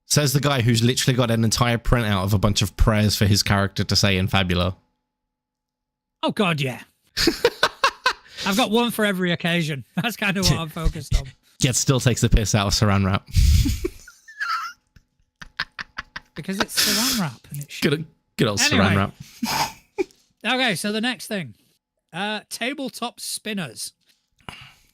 Says the guy who's literally got an entire printout of a bunch of prayers for his character to say in Fabula. Oh God, yeah. I've got one for every occasion. That's kind of what I'm focused on. Yet still takes the piss out of Saran Wrap. Because it's Saran Wrap. And it's good old Saran Wrap. Okay, so the next thing. Tabletop Spinners.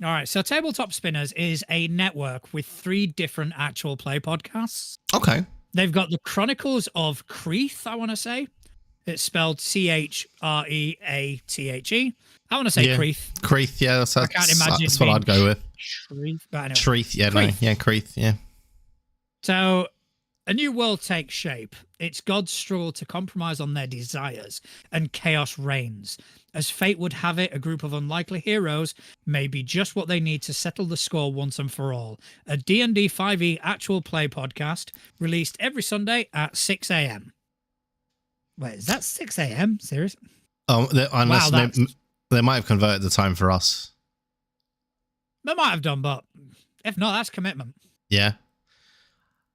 All right, so Tabletop Spinners is a network with 3 different actual play podcasts. Okay. They've got the Chronicles of Creeth, I want to say. It's spelled Creaathe. I want to say Creeth. Creeth, yeah, I can't imagine that's what I'd go with. Treeth, but anyway. Treeth, yeah, Creeth. no, yeah, Creeth, yeah. So, a new world takes shape. It's God's struggle to compromise on their desires, and chaos reigns. As fate would have it, a group of unlikely heroes may be just what they need to settle the score once and for all. A D&D 5e actual play podcast released every Sunday at 6 a.m. Wait, is that 6 a.m.? Serious? Oh, unless Wow, they might have converted the time for us. They might have done, but if not, that's commitment. Yeah.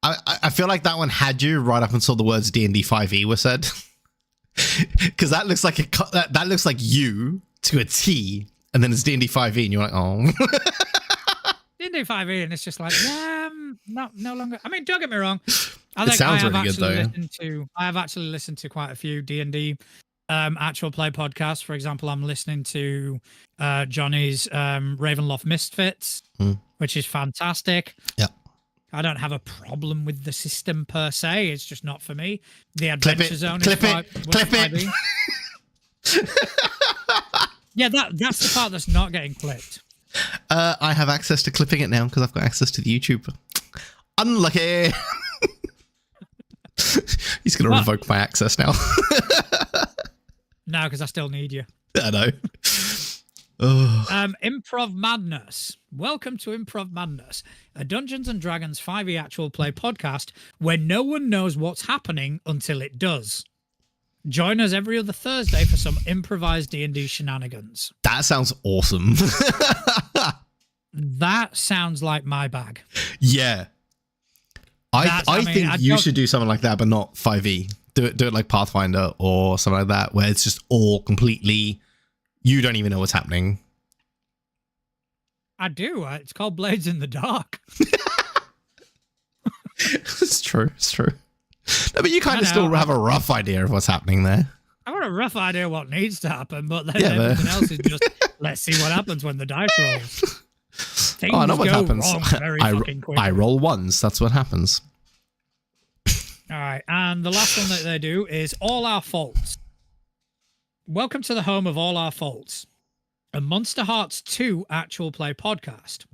I feel like that one had you right up until the words D&D 5e were said. Because that looks like that looks like you to a T, and then it's D&D 5e, and you're like, oh. D&D 5e, and it's just like, no longer. I mean, don't get me wrong. It sounds really good, though. I have actually listened to quite a few D&D actual play podcasts. For example, I'm listening to Johnny's Ravenloft Misfits, which is fantastic. Yeah. I don't have a problem with the system per se. It's just not for me. The Adventure Zone clip is clip it. Yeah, that's the part that's not getting clipped. I have access to clipping it now because I've got access to the YouTube. Unlucky. He's going to revoke my access now. No, because I still need you. I know. Improv Madness. Welcome to Improv Madness, a Dungeons and Dragons 5e actual play podcast where no one knows what's happening until it does. Join us every other Thursday for some improvised D&D shenanigans. That sounds awesome. That sounds like my bag. Yeah. I think you should do something like that, but not 5e. Do it like Pathfinder or something like that, where it's just all completely, you don't even know what's happening. I do. It's called Blades in the Dark. It's true. It's true. No, but you kind of still have a rough idea of what's happening there. I've got a rough idea what needs to happen, but then everything else is just, let's see what happens when the dice rolls. Things I know what happens. fucking quickly. I roll ones. That's what happens. All right. And the last one that they do is All Our Faults. Welcome to the home of All Our Faults, a Monster Hearts 2 actual play podcast.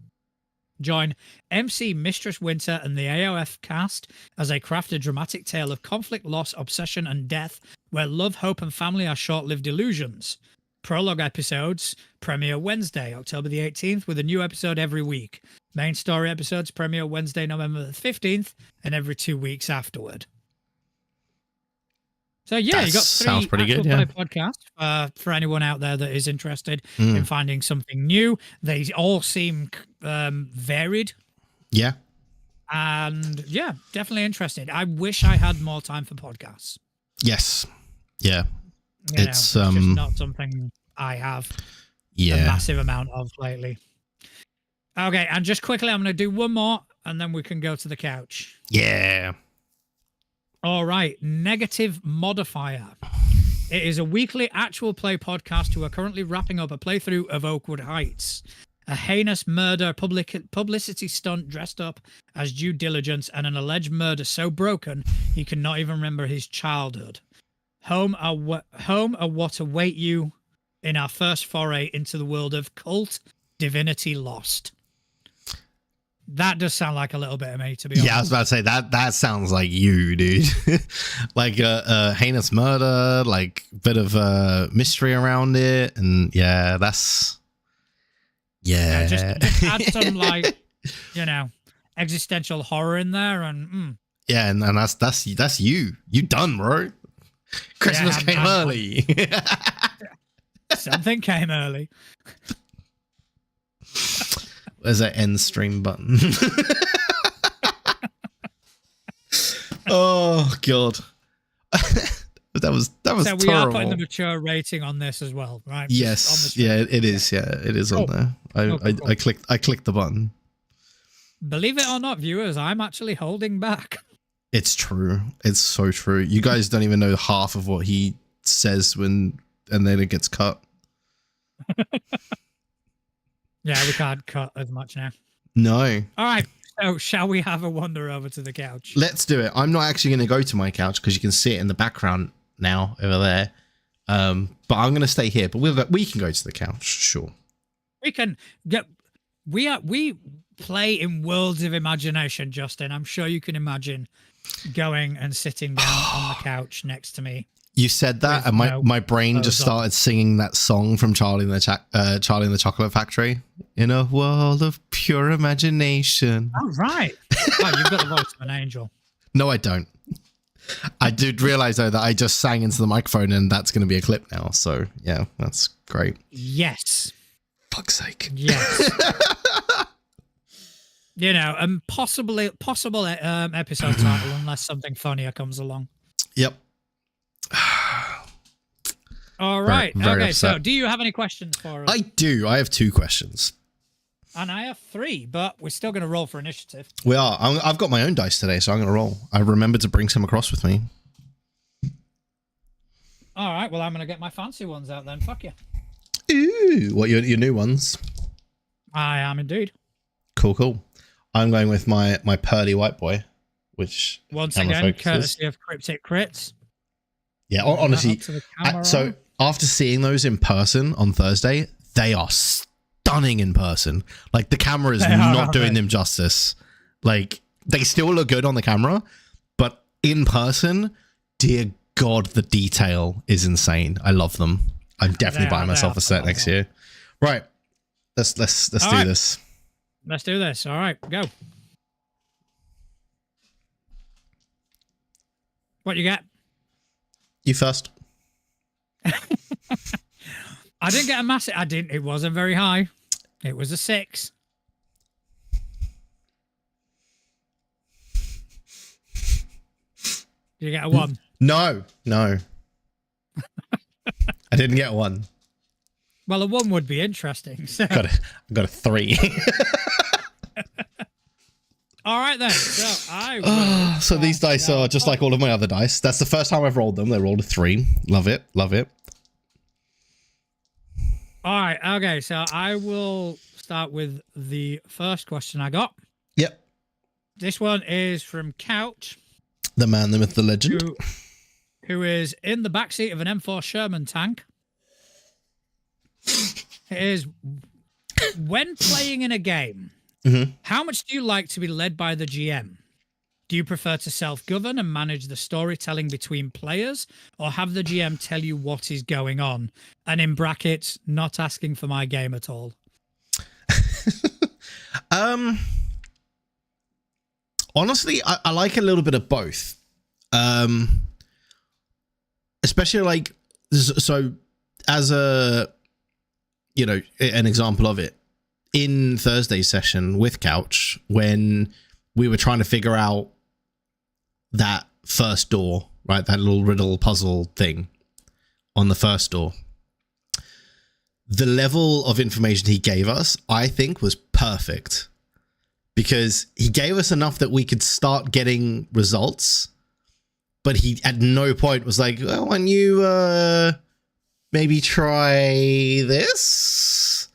Join MC Mistress Winter and the AOF cast as they craft a dramatic tale of conflict, loss, obsession, and death, where love, hope, and family are short-lived illusions. Prologue episodes premiere Wednesday, October the 18th, with a new episode every week. Main story episodes premiere Wednesday, November the 15th, and every 2 weeks afterward. So yeah, you got sounds three pretty actual good, play podcasts for anyone out there that is interested in finding something new. They all seem varied. Yeah. And yeah, definitely interested. I wish I had more time for podcasts. Yes. Yeah. It's just not something I have a massive amount of lately. Okay, and just quickly, I'm going to do one more, and then we can go to the couch. Yeah. All right, Negative Modifier. It is a weekly actual play podcast who are currently wrapping up a playthrough of Oakwood Heights, a heinous murder publicity stunt dressed up as due diligence, and an alleged murder so broken he cannot even remember his childhood. Home are what await you in our first foray into the world of cult Divinity Lost. That does sound like a little bit of me, to be honest. Yeah, I was about to say that sounds like you, dude. Like a heinous murder, like bit of mystery around it, and yeah, that's just add some like existential horror in there, and yeah, and that's you. You done, bro. Christmas came early. Something came early. There's that end stream button. Oh god. that was so we terrible. are putting the mature rating on this as well, right? Yes. Yeah, it is. Yeah, it is on there. I clicked the button. Believe it or not, viewers, I'm actually holding back. It's true. It's so true. You guys don't even know half of what he says and then it gets cut. Yeah, we can't cut as much now. No. All right. So shall we have a wander over to the couch? Let's do it. I'm not actually going to go to my couch because you can see it in the background now over there. But I'm going to stay here. But we can go to the couch, sure. We can get. We play in worlds of imagination, Justin. I'm sure you can imagine going and sitting down on the couch next to me. You said that, and my brain just started singing that song from Charlie and the Chocolate Factory. In a world of pure imagination. Oh, right. Oh, you've got the voice of an angel. No, I don't. I did realize, though, that I just sang into the microphone, and that's going to be a clip now. So, yeah, that's great. Yes. Fuck's sake. Yes. You know, and possible episode title, unless something funnier comes along. Yep. All right. Very okay. upset. So, do you have any questions for us? I do. I have 2 questions. And I have 3, but we're still going to roll for initiative. We are. I've got my own dice today, so I'm going to roll. I remembered to bring some across with me. All right. Well, I'm going to get my fancy ones out then. Fuck you. Ooh. What, your new ones? I am indeed. Cool. I'm going with my pearly white boy, which once again, focuses. Courtesy of Cryptic Crits. Yeah, honestly. So after seeing those in person on Thursday, they are stunning in person. Like, the camera is not doing them justice. Like, they still look good on the camera, but in person, dear God, the detail is insane. I love them. I'm definitely buying myself a set next year. Right. Let's do this. Let's do this. All right, go. What you got? You first. I didn't get a massive. I didn't. It wasn't very high. It was a 6. Did you get a 1? No. I didn't get 1. Well, a 1 would be interesting. So. I got a 3. All right then. So so these dice are just like all of my other dice. That's the first time I've rolled them. They rolled a 3. Love it. All right. Okay. So I will start with the first question I got. Yep. This one is from Couch. The man, the myth, the legend. Who is in the backseat of an M4 Sherman tank. It is, when playing in a game, how much do you like to be led by the GM? Do you prefer to self-govern and manage the storytelling between players, or have the GM tell you what is going on? And in brackets, not asking for my game at all. Honestly, I like a little bit of both. Especially like, so as an example of it, in Thursday's session with Couch, when we were trying to figure out that first door, right? That little riddle puzzle thing on the first door. The level of information he gave us, I think, was perfect, because he gave us enough that we could start getting results, but he at no point was like, well, when you maybe try this,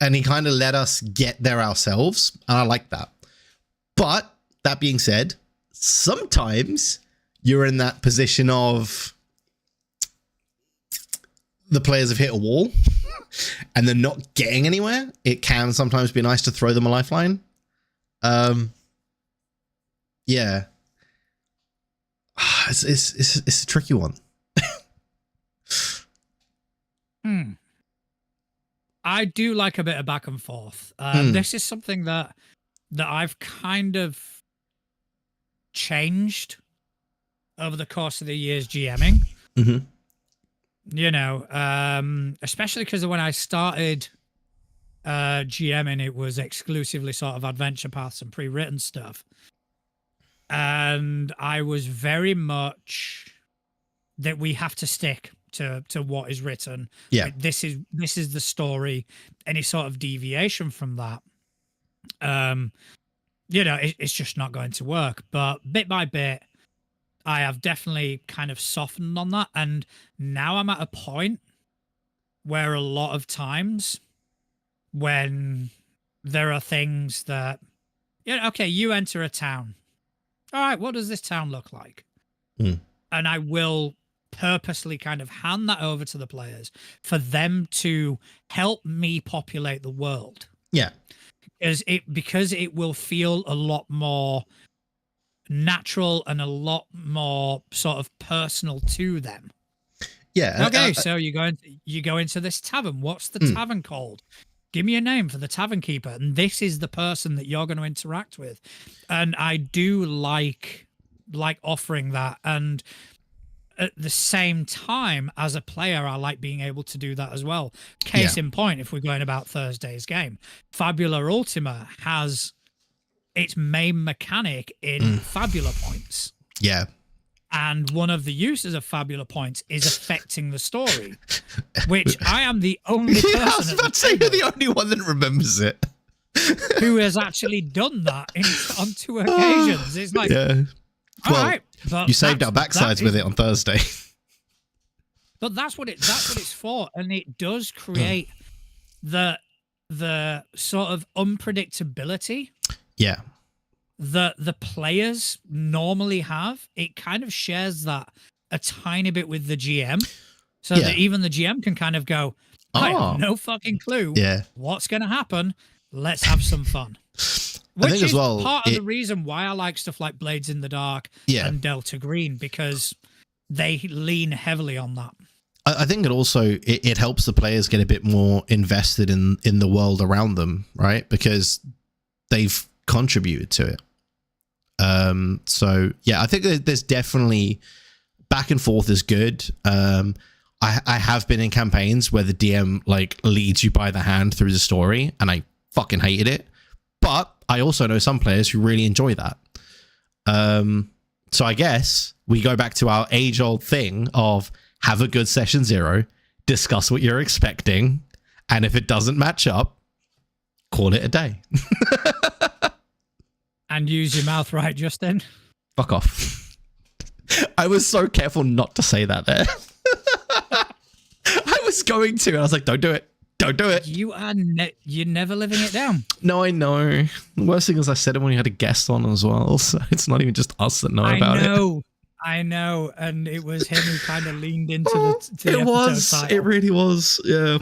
and he kind of let us get there ourselves, and I like that. But that being said, sometimes you're in that position of the players have hit a wall and they're not getting anywhere. It can sometimes be nice to throw them a lifeline. Yeah. It's a tricky one. I do like a bit of back and forth. This is something that I've kind of changed over the course of the years GMing. You know, especially because when I started GMing, it was exclusively sort of adventure paths and pre-written stuff. And I was very much that we have to stick to what is written. Yeah. Like, this is the story. Any sort of deviation from that, you know, it's just not going to work. But bit by bit, I have definitely kind of softened on that. And now I'm at a point where a lot of times when there are things that, okay, you enter a town. All right, what does this town look like? And I will purposely kind of hand that over to the players for them to help me populate the world. Yeah. Because it will feel a lot more natural and a lot more sort of personal to them. Yeah. Okay, so you go into this tavern. What's the tavern called? Give me a name for the tavern keeper, and this is the person that you're going to interact with. And I do like offering that, and at the same time, as a player, I like being able to do that as well. Case in point, if we're going about Thursday's game, Fabula Ultima has its main mechanic in Fabula points. Yeah. And one of the uses of Fabula points is affecting the story, which I am the only person I was about to say you're the only one that remembers it. who has actually done that on 2 occasions. It's like, yeah. all Well, right, but you saved our backsides with it on Thursday. But that's what it's for, and it does create the sort of unpredictability Yeah. that the players normally have. It kind of shares that a tiny bit with the GM, so that even the GM can kind of go, I have no fucking clue what's going to happen. Let's have some fun. Which think is as well, part of the reason why I like stuff like Blades in the Dark and Delta Green, because they lean heavily on that. I think it also it helps the players get a bit more invested in the world around them, right? Because they've contributed to it. So yeah, I think there's definitely back and forth is good. I have been in campaigns where the DM like leads you by the hand through the story, and I fucking hated it. But I also know some players who really enjoy that. So I guess we go back to our age-old thing of have a good session 0, discuss what you're expecting, and if it doesn't match up, call it a day. And use your mouth right, Justin. Fuck off. I was so careful not to say that there. I was going to, and I was like, don't do it. Don't do it. You are you're never living it down. No, I know. The worst thing is I said it when you had a guest on as well, so it's not even just us that know about it. I know, and it was him who kind of leaned into the episode title. It really was, yeah.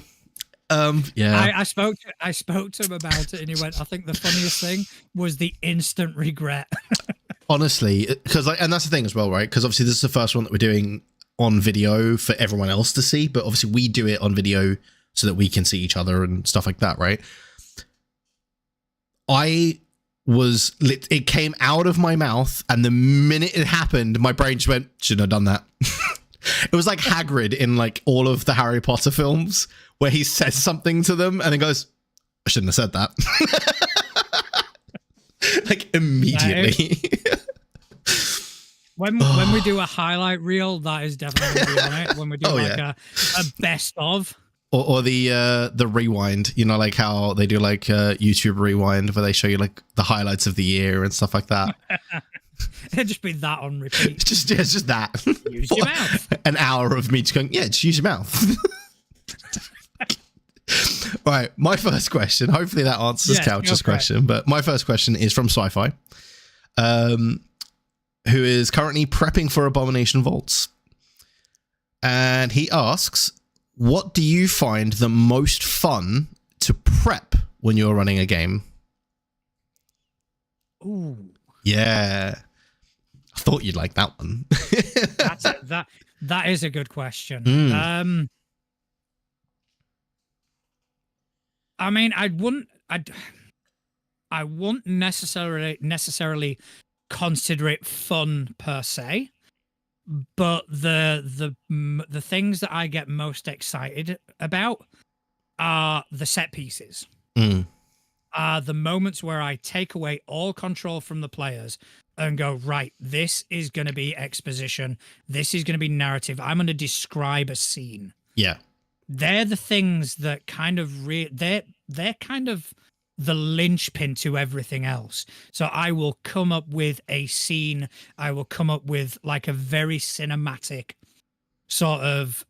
Yeah. I spoke to him about it, and he went, I think the funniest thing was the instant regret. Honestly, because and that's the thing as well, right? Because obviously this is the first one that we're doing on video for everyone else to see, but obviously we do it on video so that we can see each other and stuff like that, right? It came out of my mouth, and the minute it happened, my brain just went, shouldn't have done that. It was like Hagrid in like all of the Harry Potter films where he says something to them and then goes, I shouldn't have said that. Like immediately. When we do a highlight reel, that is definitely going to be on it. When we do a best of. Or the rewind, you know, like how they do like YouTube rewind where they show you like the highlights of the year and stuff like that. It'd just be that on repeat. It's just that. Use your mouth. An hour of me just going, just use your mouth. All right, my first question. Hopefully that answers Couch's question, but my first question is from Sci-Fi, who is currently prepping for Abomination Vaults. And he asks, what do you find the most fun to prep when you're running a game? Ooh. Yeah. I thought you'd like that one. That is a good question. I mean, I wouldn't necessarily consider it fun per se, but the things that I get most excited about are the set pieces. Are the moments where I take away all control from the players and go, right, this is going to be exposition. This is going to be narrative. I'm going to describe a scene. Yeah. They're the things that kind of they're kind of the linchpin to everything else. So I will come up with a scene. I will come up with like a very cinematic sort of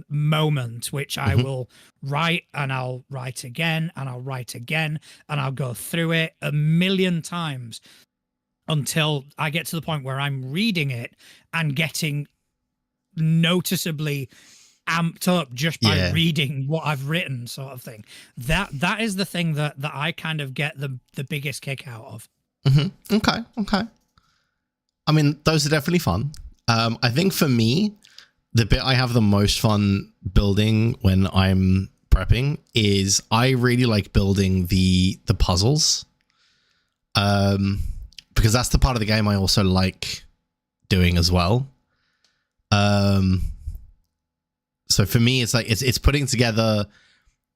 moment, which I will write, and I'll write again, and I'll write again, and I'll go through it a million times until I get to the point where I'm reading it and getting noticeably amped up just by Yeah. reading what I've written, sort of thing. That is the thing that I kind of get the biggest kick out of. Okay. I mean, those are definitely fun. I think for me, the bit I have the most fun building when I'm prepping is I really like building the puzzles. Because that's the part of the game I also like doing as well. So for me, it's like it's putting together,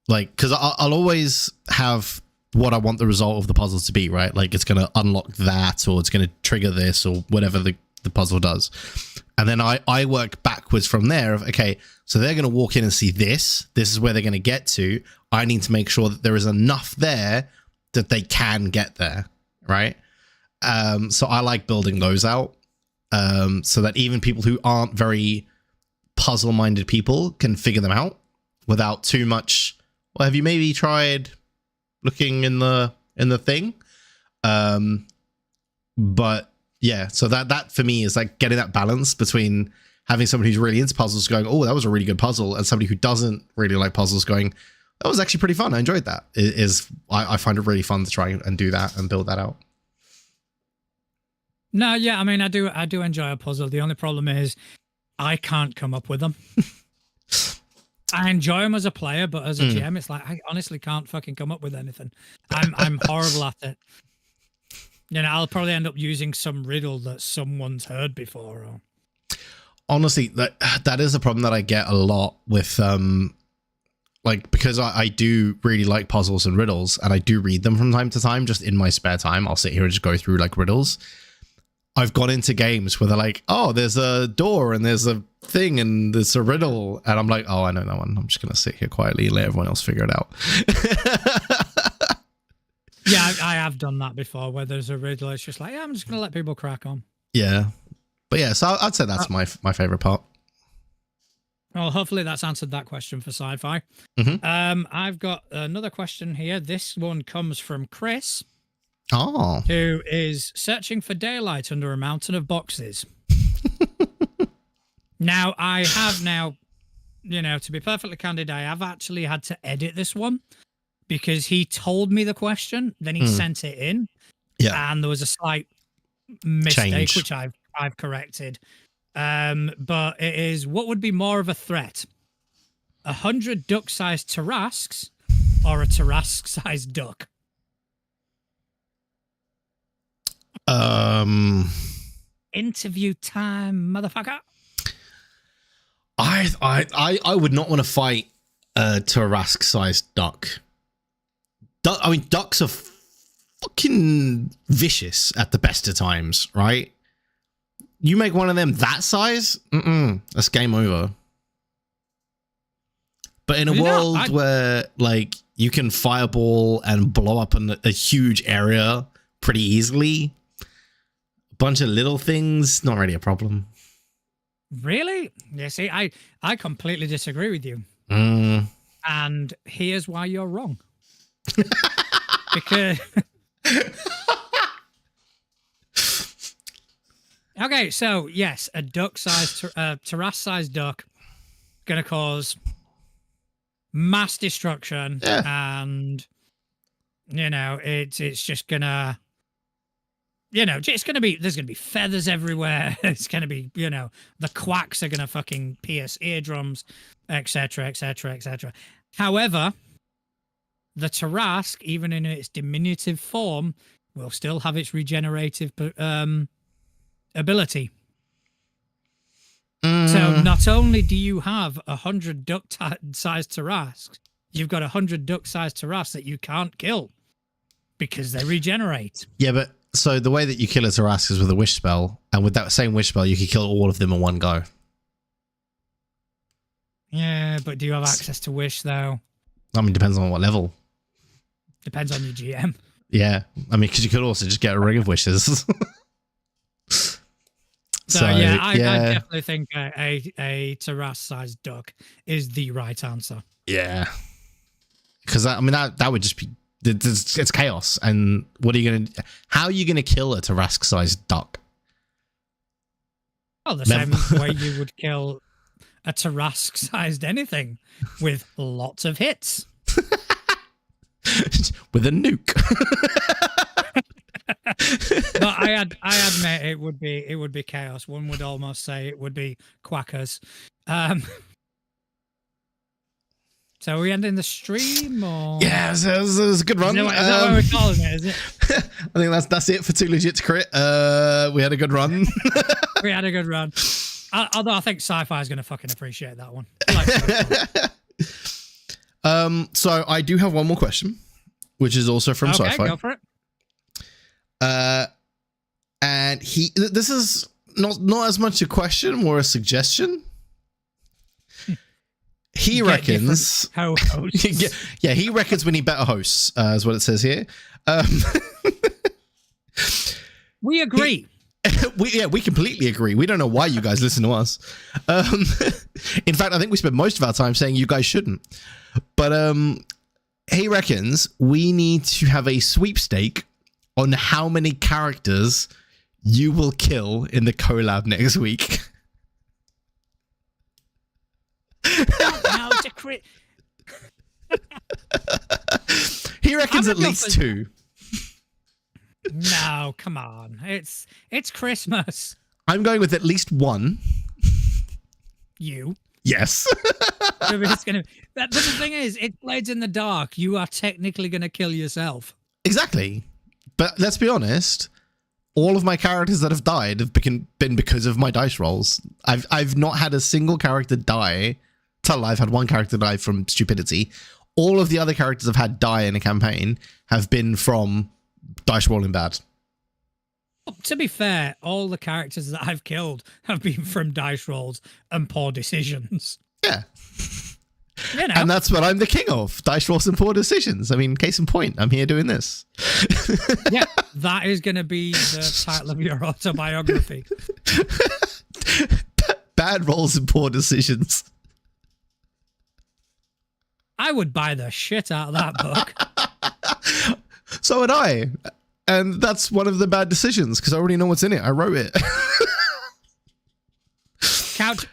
like, because I'll always have what I want the result of the puzzle to be, right? Like, it's going to unlock that, or it's going to trigger this, or whatever the puzzle does. And then I work backwards from there of, okay, so they're going to walk in and see this. This is where they're going to get to. I need to make sure that there is enough there that they can get there, right? So I like building those out, so that even people who aren't very puzzle-minded people can figure them out without too much. Well, have you maybe tried looking in the thing? But yeah, so that for me is like getting that balance between having somebody who's really into puzzles going, oh, that was a really good puzzle, and somebody who doesn't really like puzzles going, that was actually pretty fun, I enjoyed that. I find it really fun to try and do that and build that out. No, yeah, I mean, I do enjoy a puzzle. The only problem is I can't come up with them. I enjoy them as a player, but as a GM, it's like I honestly can't fucking come up with anything. I'm horrible at it. You know, I'll probably end up using some riddle that someone's heard before. Or... Honestly, that is a problem that I get a lot with, like, because I do really like puzzles and riddles, and I do read them from time to time, just in my spare time. I'll sit here and just go through like riddles. I've gone into games where they're like, oh, there's a door and there's a thing and there's a riddle. And I'm like, oh, I know that one. I'm just going to sit here quietly and let everyone else figure it out. Yeah, I have done that before where there's a riddle. It's just like, yeah, I'm just going to let people crack on. Yeah. But yeah, so I'd say that's my favorite part. Well, hopefully that's answered that question for sci-fi. I've got another question here. This one comes from Chris. Oh. Who is searching for daylight under a mountain of boxes. Now, I have you know, to be perfectly candid, I have actually had to edit this one because he told me the question, then he sent it in. Yeah. And there was a slight mistake, Change. which I've corrected. But it is, what would be more of a threat? 100 duck-sized Tarrasques or a Tarrasque-sized duck? Interview time, motherfucker. I would not want to fight a Tarrasque-sized duck. I mean, ducks are fucking vicious at the best of times, right? You make one of them that size, that's game over. But in a world where, like, you can fireball and blow up a huge area pretty easily, a bunch of little things, not really a problem. Really? Yeah, see, I completely disagree with you. And here's why you're wrong. Because... Okay, so yes, a duck-sized, Tarrasque-sized duck going to cause mass destruction, and you know it's just gonna, you know, it's gonna be, there's gonna be feathers everywhere. It's gonna be, you know, the quacks are gonna fucking pierce eardrums, etc., etc., etc. However, the Tarrasque, even in its diminutive form, will still have its regenerative ability. So not only do you have 100 duck-sized Tarrasques, you've got 100 duck-sized Tarrasques that you can't kill because they regenerate. Yeah, but so the way that you kill a Tarrasque is with a wish spell, and with that same wish spell, you can kill all of them in one go. Yeah, but do you have access to wish, though? I mean, depends on what level. Depends on your GM. Yeah, I mean, because you could also just get a ring of wishes. So yeah, I definitely think a Tarrasque-sized duck is the right answer. Yeah, because I mean that would just be, it's chaos. And what are you gonna? How are you gonna kill a Tarrasque-sized duck? Well, the same way you would kill a Tarask-sized anything with lots of hits. With a nuke. But I admit it would be chaos. One would almost say it would be quackers. So are we ending the stream or? Yeah, it was a good run. Is that what we're calling it? Is it? I think that's it for Too Legit to Crit. We had a good run. We had a good run. Although I think Sci-Fi is going to fucking appreciate that one. So I do have one more question, which is also from Sci-Fi. Okay, go for it. And this is not as much a question, more a suggestion. He reckons. Yeah, he reckons we need better hosts, is what it says here. We agree. We completely agree. We don't know why you guys listen to us. In fact, I think we spend most of our time saying you guys shouldn't. But he reckons we need to have a sweepstake on how many characters you will kill in the collab next week. No, it's a crit. He reckons at least 2. No, come on. It's Christmas. I'm going with at least 1. You. Yes. But the thing is, it Blades in the Dark. You are technically going to kill yourself. Exactly. But let's be honest. All of my characters that have died have been because of my dice rolls. I've not had a single character die. I've had one character die from stupidity. All of the other characters I've had die in a campaign have been from dice rolling bad. To be fair, all the characters that I've killed have been from dice rolls and poor decisions. Yeah. You know. And that's what I'm the king of. Dice rolls and poor decisions. I mean, case in point, I'm here doing this. Yeah, that is going to be the title of your autobiography. Bad rolls and poor decisions. I would buy the shit out of that book. So would I. And that's one of the bad decisions because I already know what's in it. I wrote it.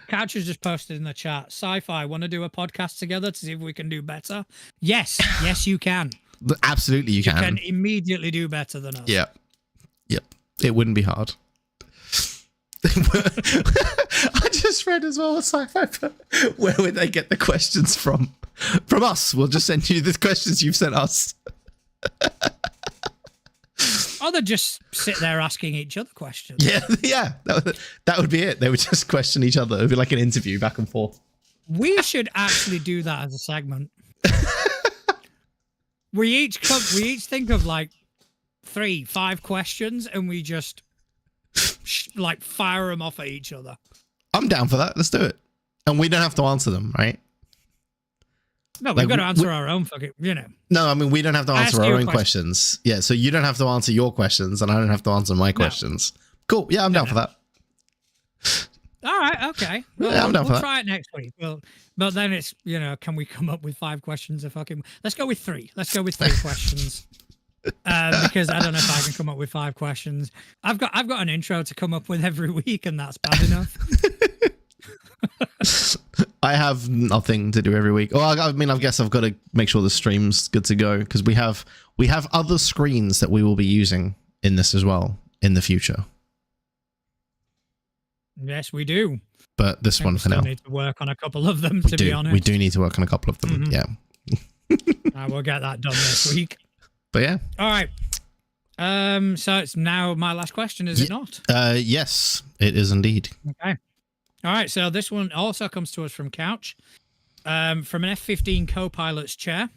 Couch has just posted in the chat. Sci-Fi, want to do a podcast together to see if we can do better? Yes, you can. Absolutely, you can. You can immediately do better than us. Yep. It wouldn't be hard. I just read as well a Sci-Fi. Where would they get the questions from? From us. We'll just send you the questions you've sent us. Or they'd just sit there asking each other questions. Yeah. That would be it. They would just question each other. It would be like an interview back and forth. We should actually do that as a segment. we each think of like 3-5 questions and we just like fire them off at each other. I'm down for that. Let's do it. And we don't have to answer them, right? No, we've got to answer our own fucking, No, I mean, we don't have to answer our own questions. Yeah, so you don't have to answer your questions, and I don't have to answer my questions. Cool. Yeah, I'm down for that. All right, okay. Well, yeah, I'm down for that. We'll try it next week. But then it's, can we come up with 5 questions? Let's go with 3. Let's go with 3 questions. Because I don't know if I can come up with 5 questions. I've got an intro to come up with every week, and that's bad enough. I have nothing to do every week. Well, I mean, I guess I've got to make sure the stream's good to go because we have other screens that we will be using in this as well in the future. Yes, we do. But this one for now. We need to work on a couple of them, to be honest. We do need to work on a couple of them. Mm-hmm. Yeah. I will get that done this week. But yeah. All right. So it's now my last question, is it not? Yes, it is indeed. Okay. All right, so this one also comes to us from Couch, from an F-15 co-pilot's chair.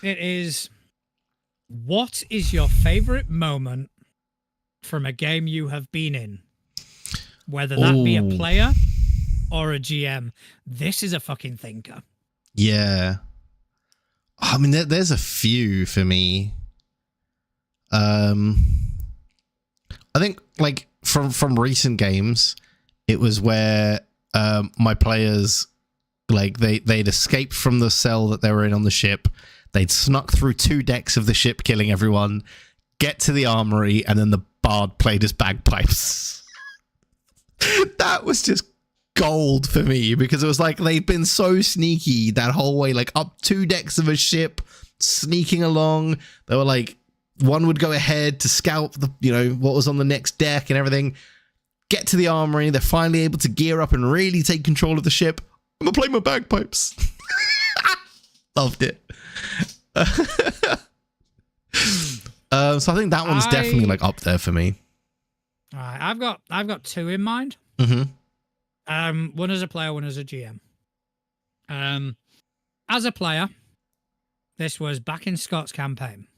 It is, what is your favorite moment from a game you have been in? Whether that be a player or a GM. This is a fucking thinker. Yeah. I mean, there's a few for me. I think, like, from recent games, it was where my players, like, they'd escaped from the cell that they were in on the ship. They'd snuck through 2 decks of the ship, killing everyone, get to the armory, and then the bard played his bagpipes. That was just gold for me because it was like they've been so sneaky that whole way, like up 2 decks of a ship, sneaking along. They were like, one would go ahead to scout the, what was on the next deck and everything. Get to the armory. They're finally able to gear up and really take control of the ship. I'm gonna play my bagpipes. Loved it. So I think that one's definitely like up there for me. All right, I've got 2 in mind. One as a player, one as a GM. As a player, this was back in Scott's campaign.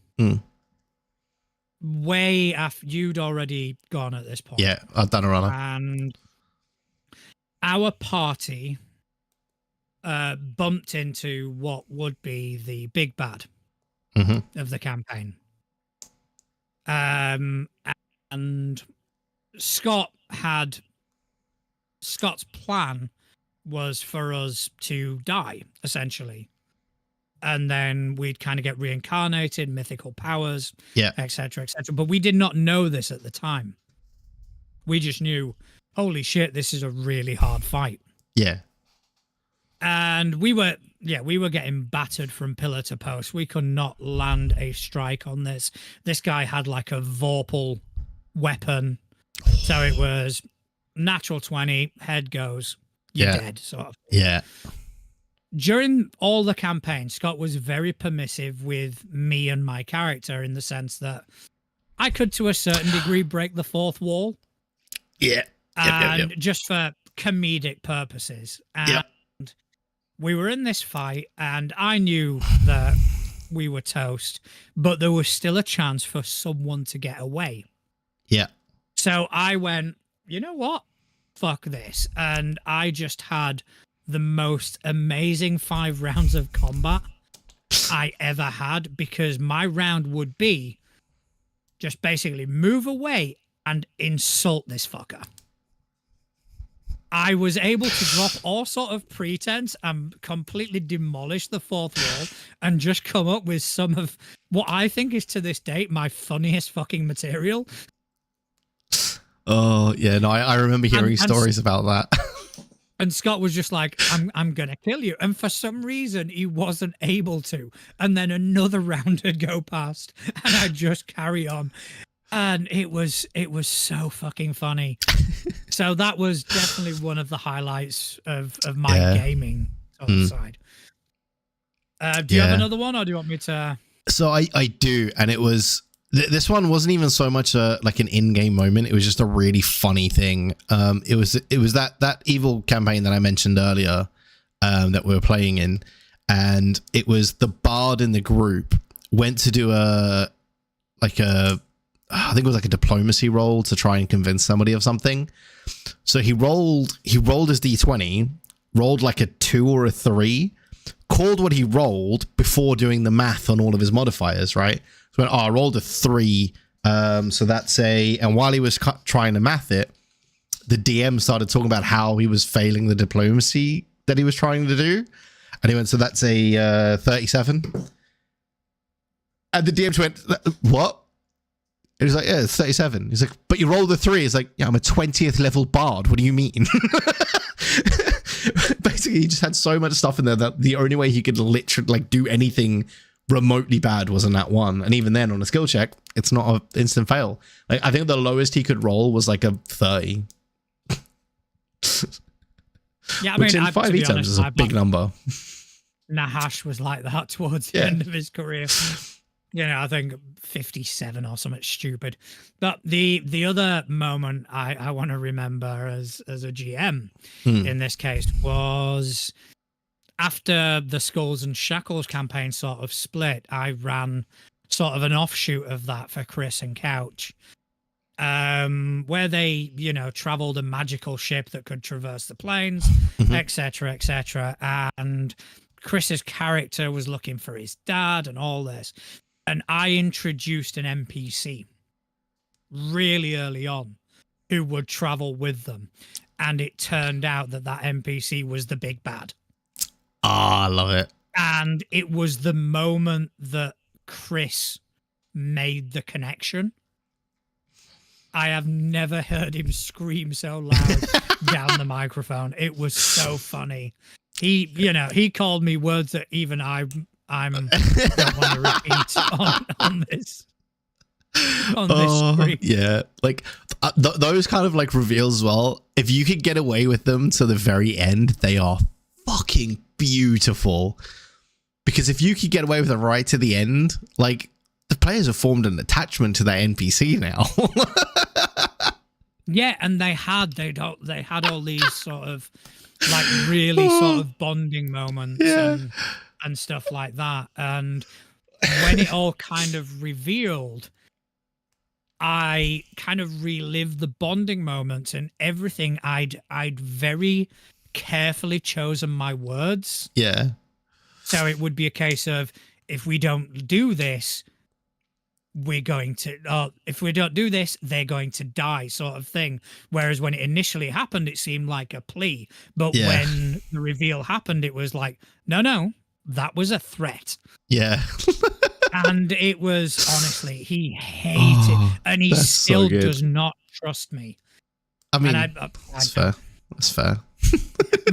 Way after you'd already gone at this point. Yeah, I've done a runner. And our party bumped into what would be the big bad of the campaign. And Scott's plan was for us to die, essentially. And then we'd kind of get reincarnated, mythical powers, etc., etc. But we did not know this at the time. We just knew, holy shit, this is a really hard fight. Yeah. And we were getting battered from pillar to post. We could not land a strike on this. This guy had like a Vorpal weapon. So it was natural 20, head goes, you're dead, sort of. Yeah. During all the campaign, Scott was very permissive with me and my character in the sense that I could, to a certain degree, break the fourth wall. Yeah. And just for comedic purposes. And we were in this fight, and I knew that we were toast, but there was still a chance for someone to get away. Yeah. So I went, you know what? Fuck this. And I just had the most amazing 5 rounds of combat I ever had, because my round would be just basically move away and insult this fucker. I was able to drop all sort of pretense and completely demolish the fourth wall and just come up with some of what I think is to this date my funniest fucking material. Oh, yeah, no, I remember hearing stories about that. And Scott was just like, I'm going to kill you. And for some reason, he wasn't able to. And then another round would go past and I'd just carry on. And it was so fucking funny. So that was definitely one of the highlights of my gaming side. Do you have another one, or do you want me to? So I do. And it was... This one wasn't even so much like an in-game moment. It was just a really funny thing. It was that evil campaign that I mentioned earlier that we were playing in, and it was the bard in the group went to do I think it was like a diplomacy roll to try and convince somebody of something. So he rolled his d20, rolled like a 2 or a 3, called what he rolled before doing the math on all of his modifiers, right? So I rolled a 3, so that's and while he was trying to math it, the DM started talking about how he was failing the diplomacy that he was trying to do, and he went, so that's a 37, and the DM went, what? It was like, yeah, it's 37. He's like, but you rolled a 3. He's like, yeah, I'm a 20th level bard. What do you mean? Basically, he just had so much stuff in there that the only way he could literally like do anything remotely bad was in that one. And even then, on a skill check, it's not an instant fail. Like, I think the lowest he could roll was like a 30. Yeah, I which mean, in 5e terms is a big number. Nahash was like that towards the end of his career. You know, I think 57 or something stupid. But the other moment I want to remember as a GM in this case was after the Skulls and Shackles campaign sort of split. I ran sort of an offshoot of that for Chris and Couch, where they, traveled a magical ship that could traverse the plains, etc., etc. And Chris's character was looking for his dad and all this. And I introduced an NPC really early on who would travel with them. And it turned out that NPC was the big bad. Ah, I love it. And it was the moment that Chris made the connection. I have never heard him scream so loud down the microphone. It was so funny. He called me words that even I don't want to repeat on this. On this screen. Yeah, like those kind of like reveals as well. If you could get away with them to the very end, they are fucking beautiful. Because if you could get away with it right to the end, like the players have formed an attachment to that NPC now. Yeah, and they had all these sort of like really sort of bonding moments and stuff like that. And when it all kind of revealed, I kind of relived the bonding moments and everything. I'd very carefully chosen my words. Yeah. So it would be a case of, if we don't do this, we're going to, if we don't do this, they're going to die, sort of thing. Whereas when it initially happened, it seemed like a plea. But when the reveal happened, it was like, no, that was a threat. Yeah. And it was, honestly, he hated, and he still does not trust me. I mean, that's fair. That's fair.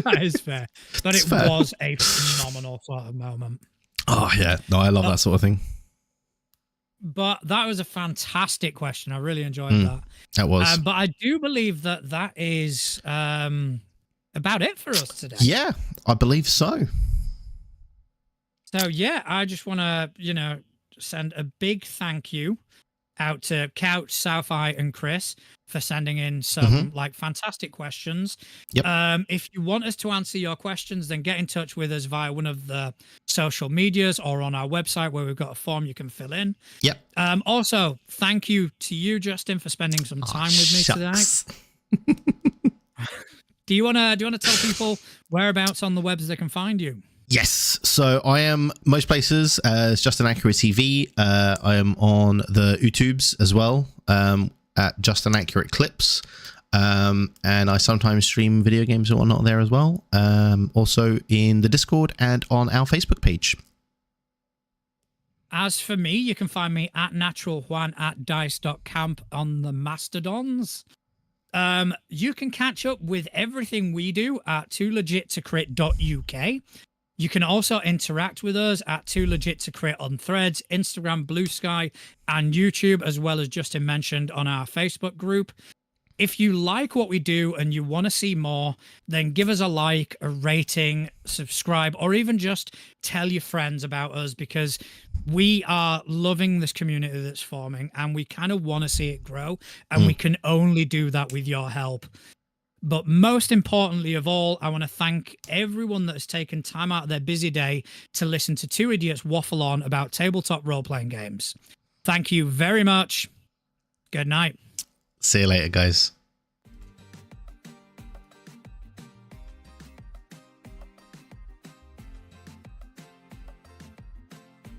That is fair. But it was a phenomenal sort of moment. Oh, yeah. No, I love that sort of thing. But that was a fantastic question. I really enjoyed that. That was. But I do believe that is about it for us today. Yeah, I believe so. So, yeah, I just want to, send a big thank you out to Couch, Southeye, and Chris for sending in some like fantastic questions. Yep. If you want us to answer your questions, then get in touch with us via one of the social medias or on our website, where we've got a form you can fill in. Yep. Also, thank you to you, Justin, for spending some time with me today. Do you want to tell people whereabouts on the webs they can find you? Yes, so I am most places as Justin Accurate TV. I am on the YouTubes as well, at Justin Accurate Clips, and I sometimes stream video games and whatnot there as well. Also in the Discord and on our Facebook page. As for me, you can find me at naturaljuan at dice.camp on the Mastodons. You can catch up with everything we do at toolegit2crit.uk. You can also interact with us at Too Legit to Crit on Threads, Instagram, Blue Sky, and YouTube, as well as Justin mentioned on our Facebook group. If you like what we do and you want to see more, then give us a like, a rating, subscribe, or even just tell your friends about us, because we are loving this community that's forming and we kind of want to see it grow, and we can only do that with your help. But most importantly of all, I want to thank everyone that has taken time out of their busy day to listen to two idiots waffle on about tabletop role-playing games. Thank you very much. Good night. See you later, guys.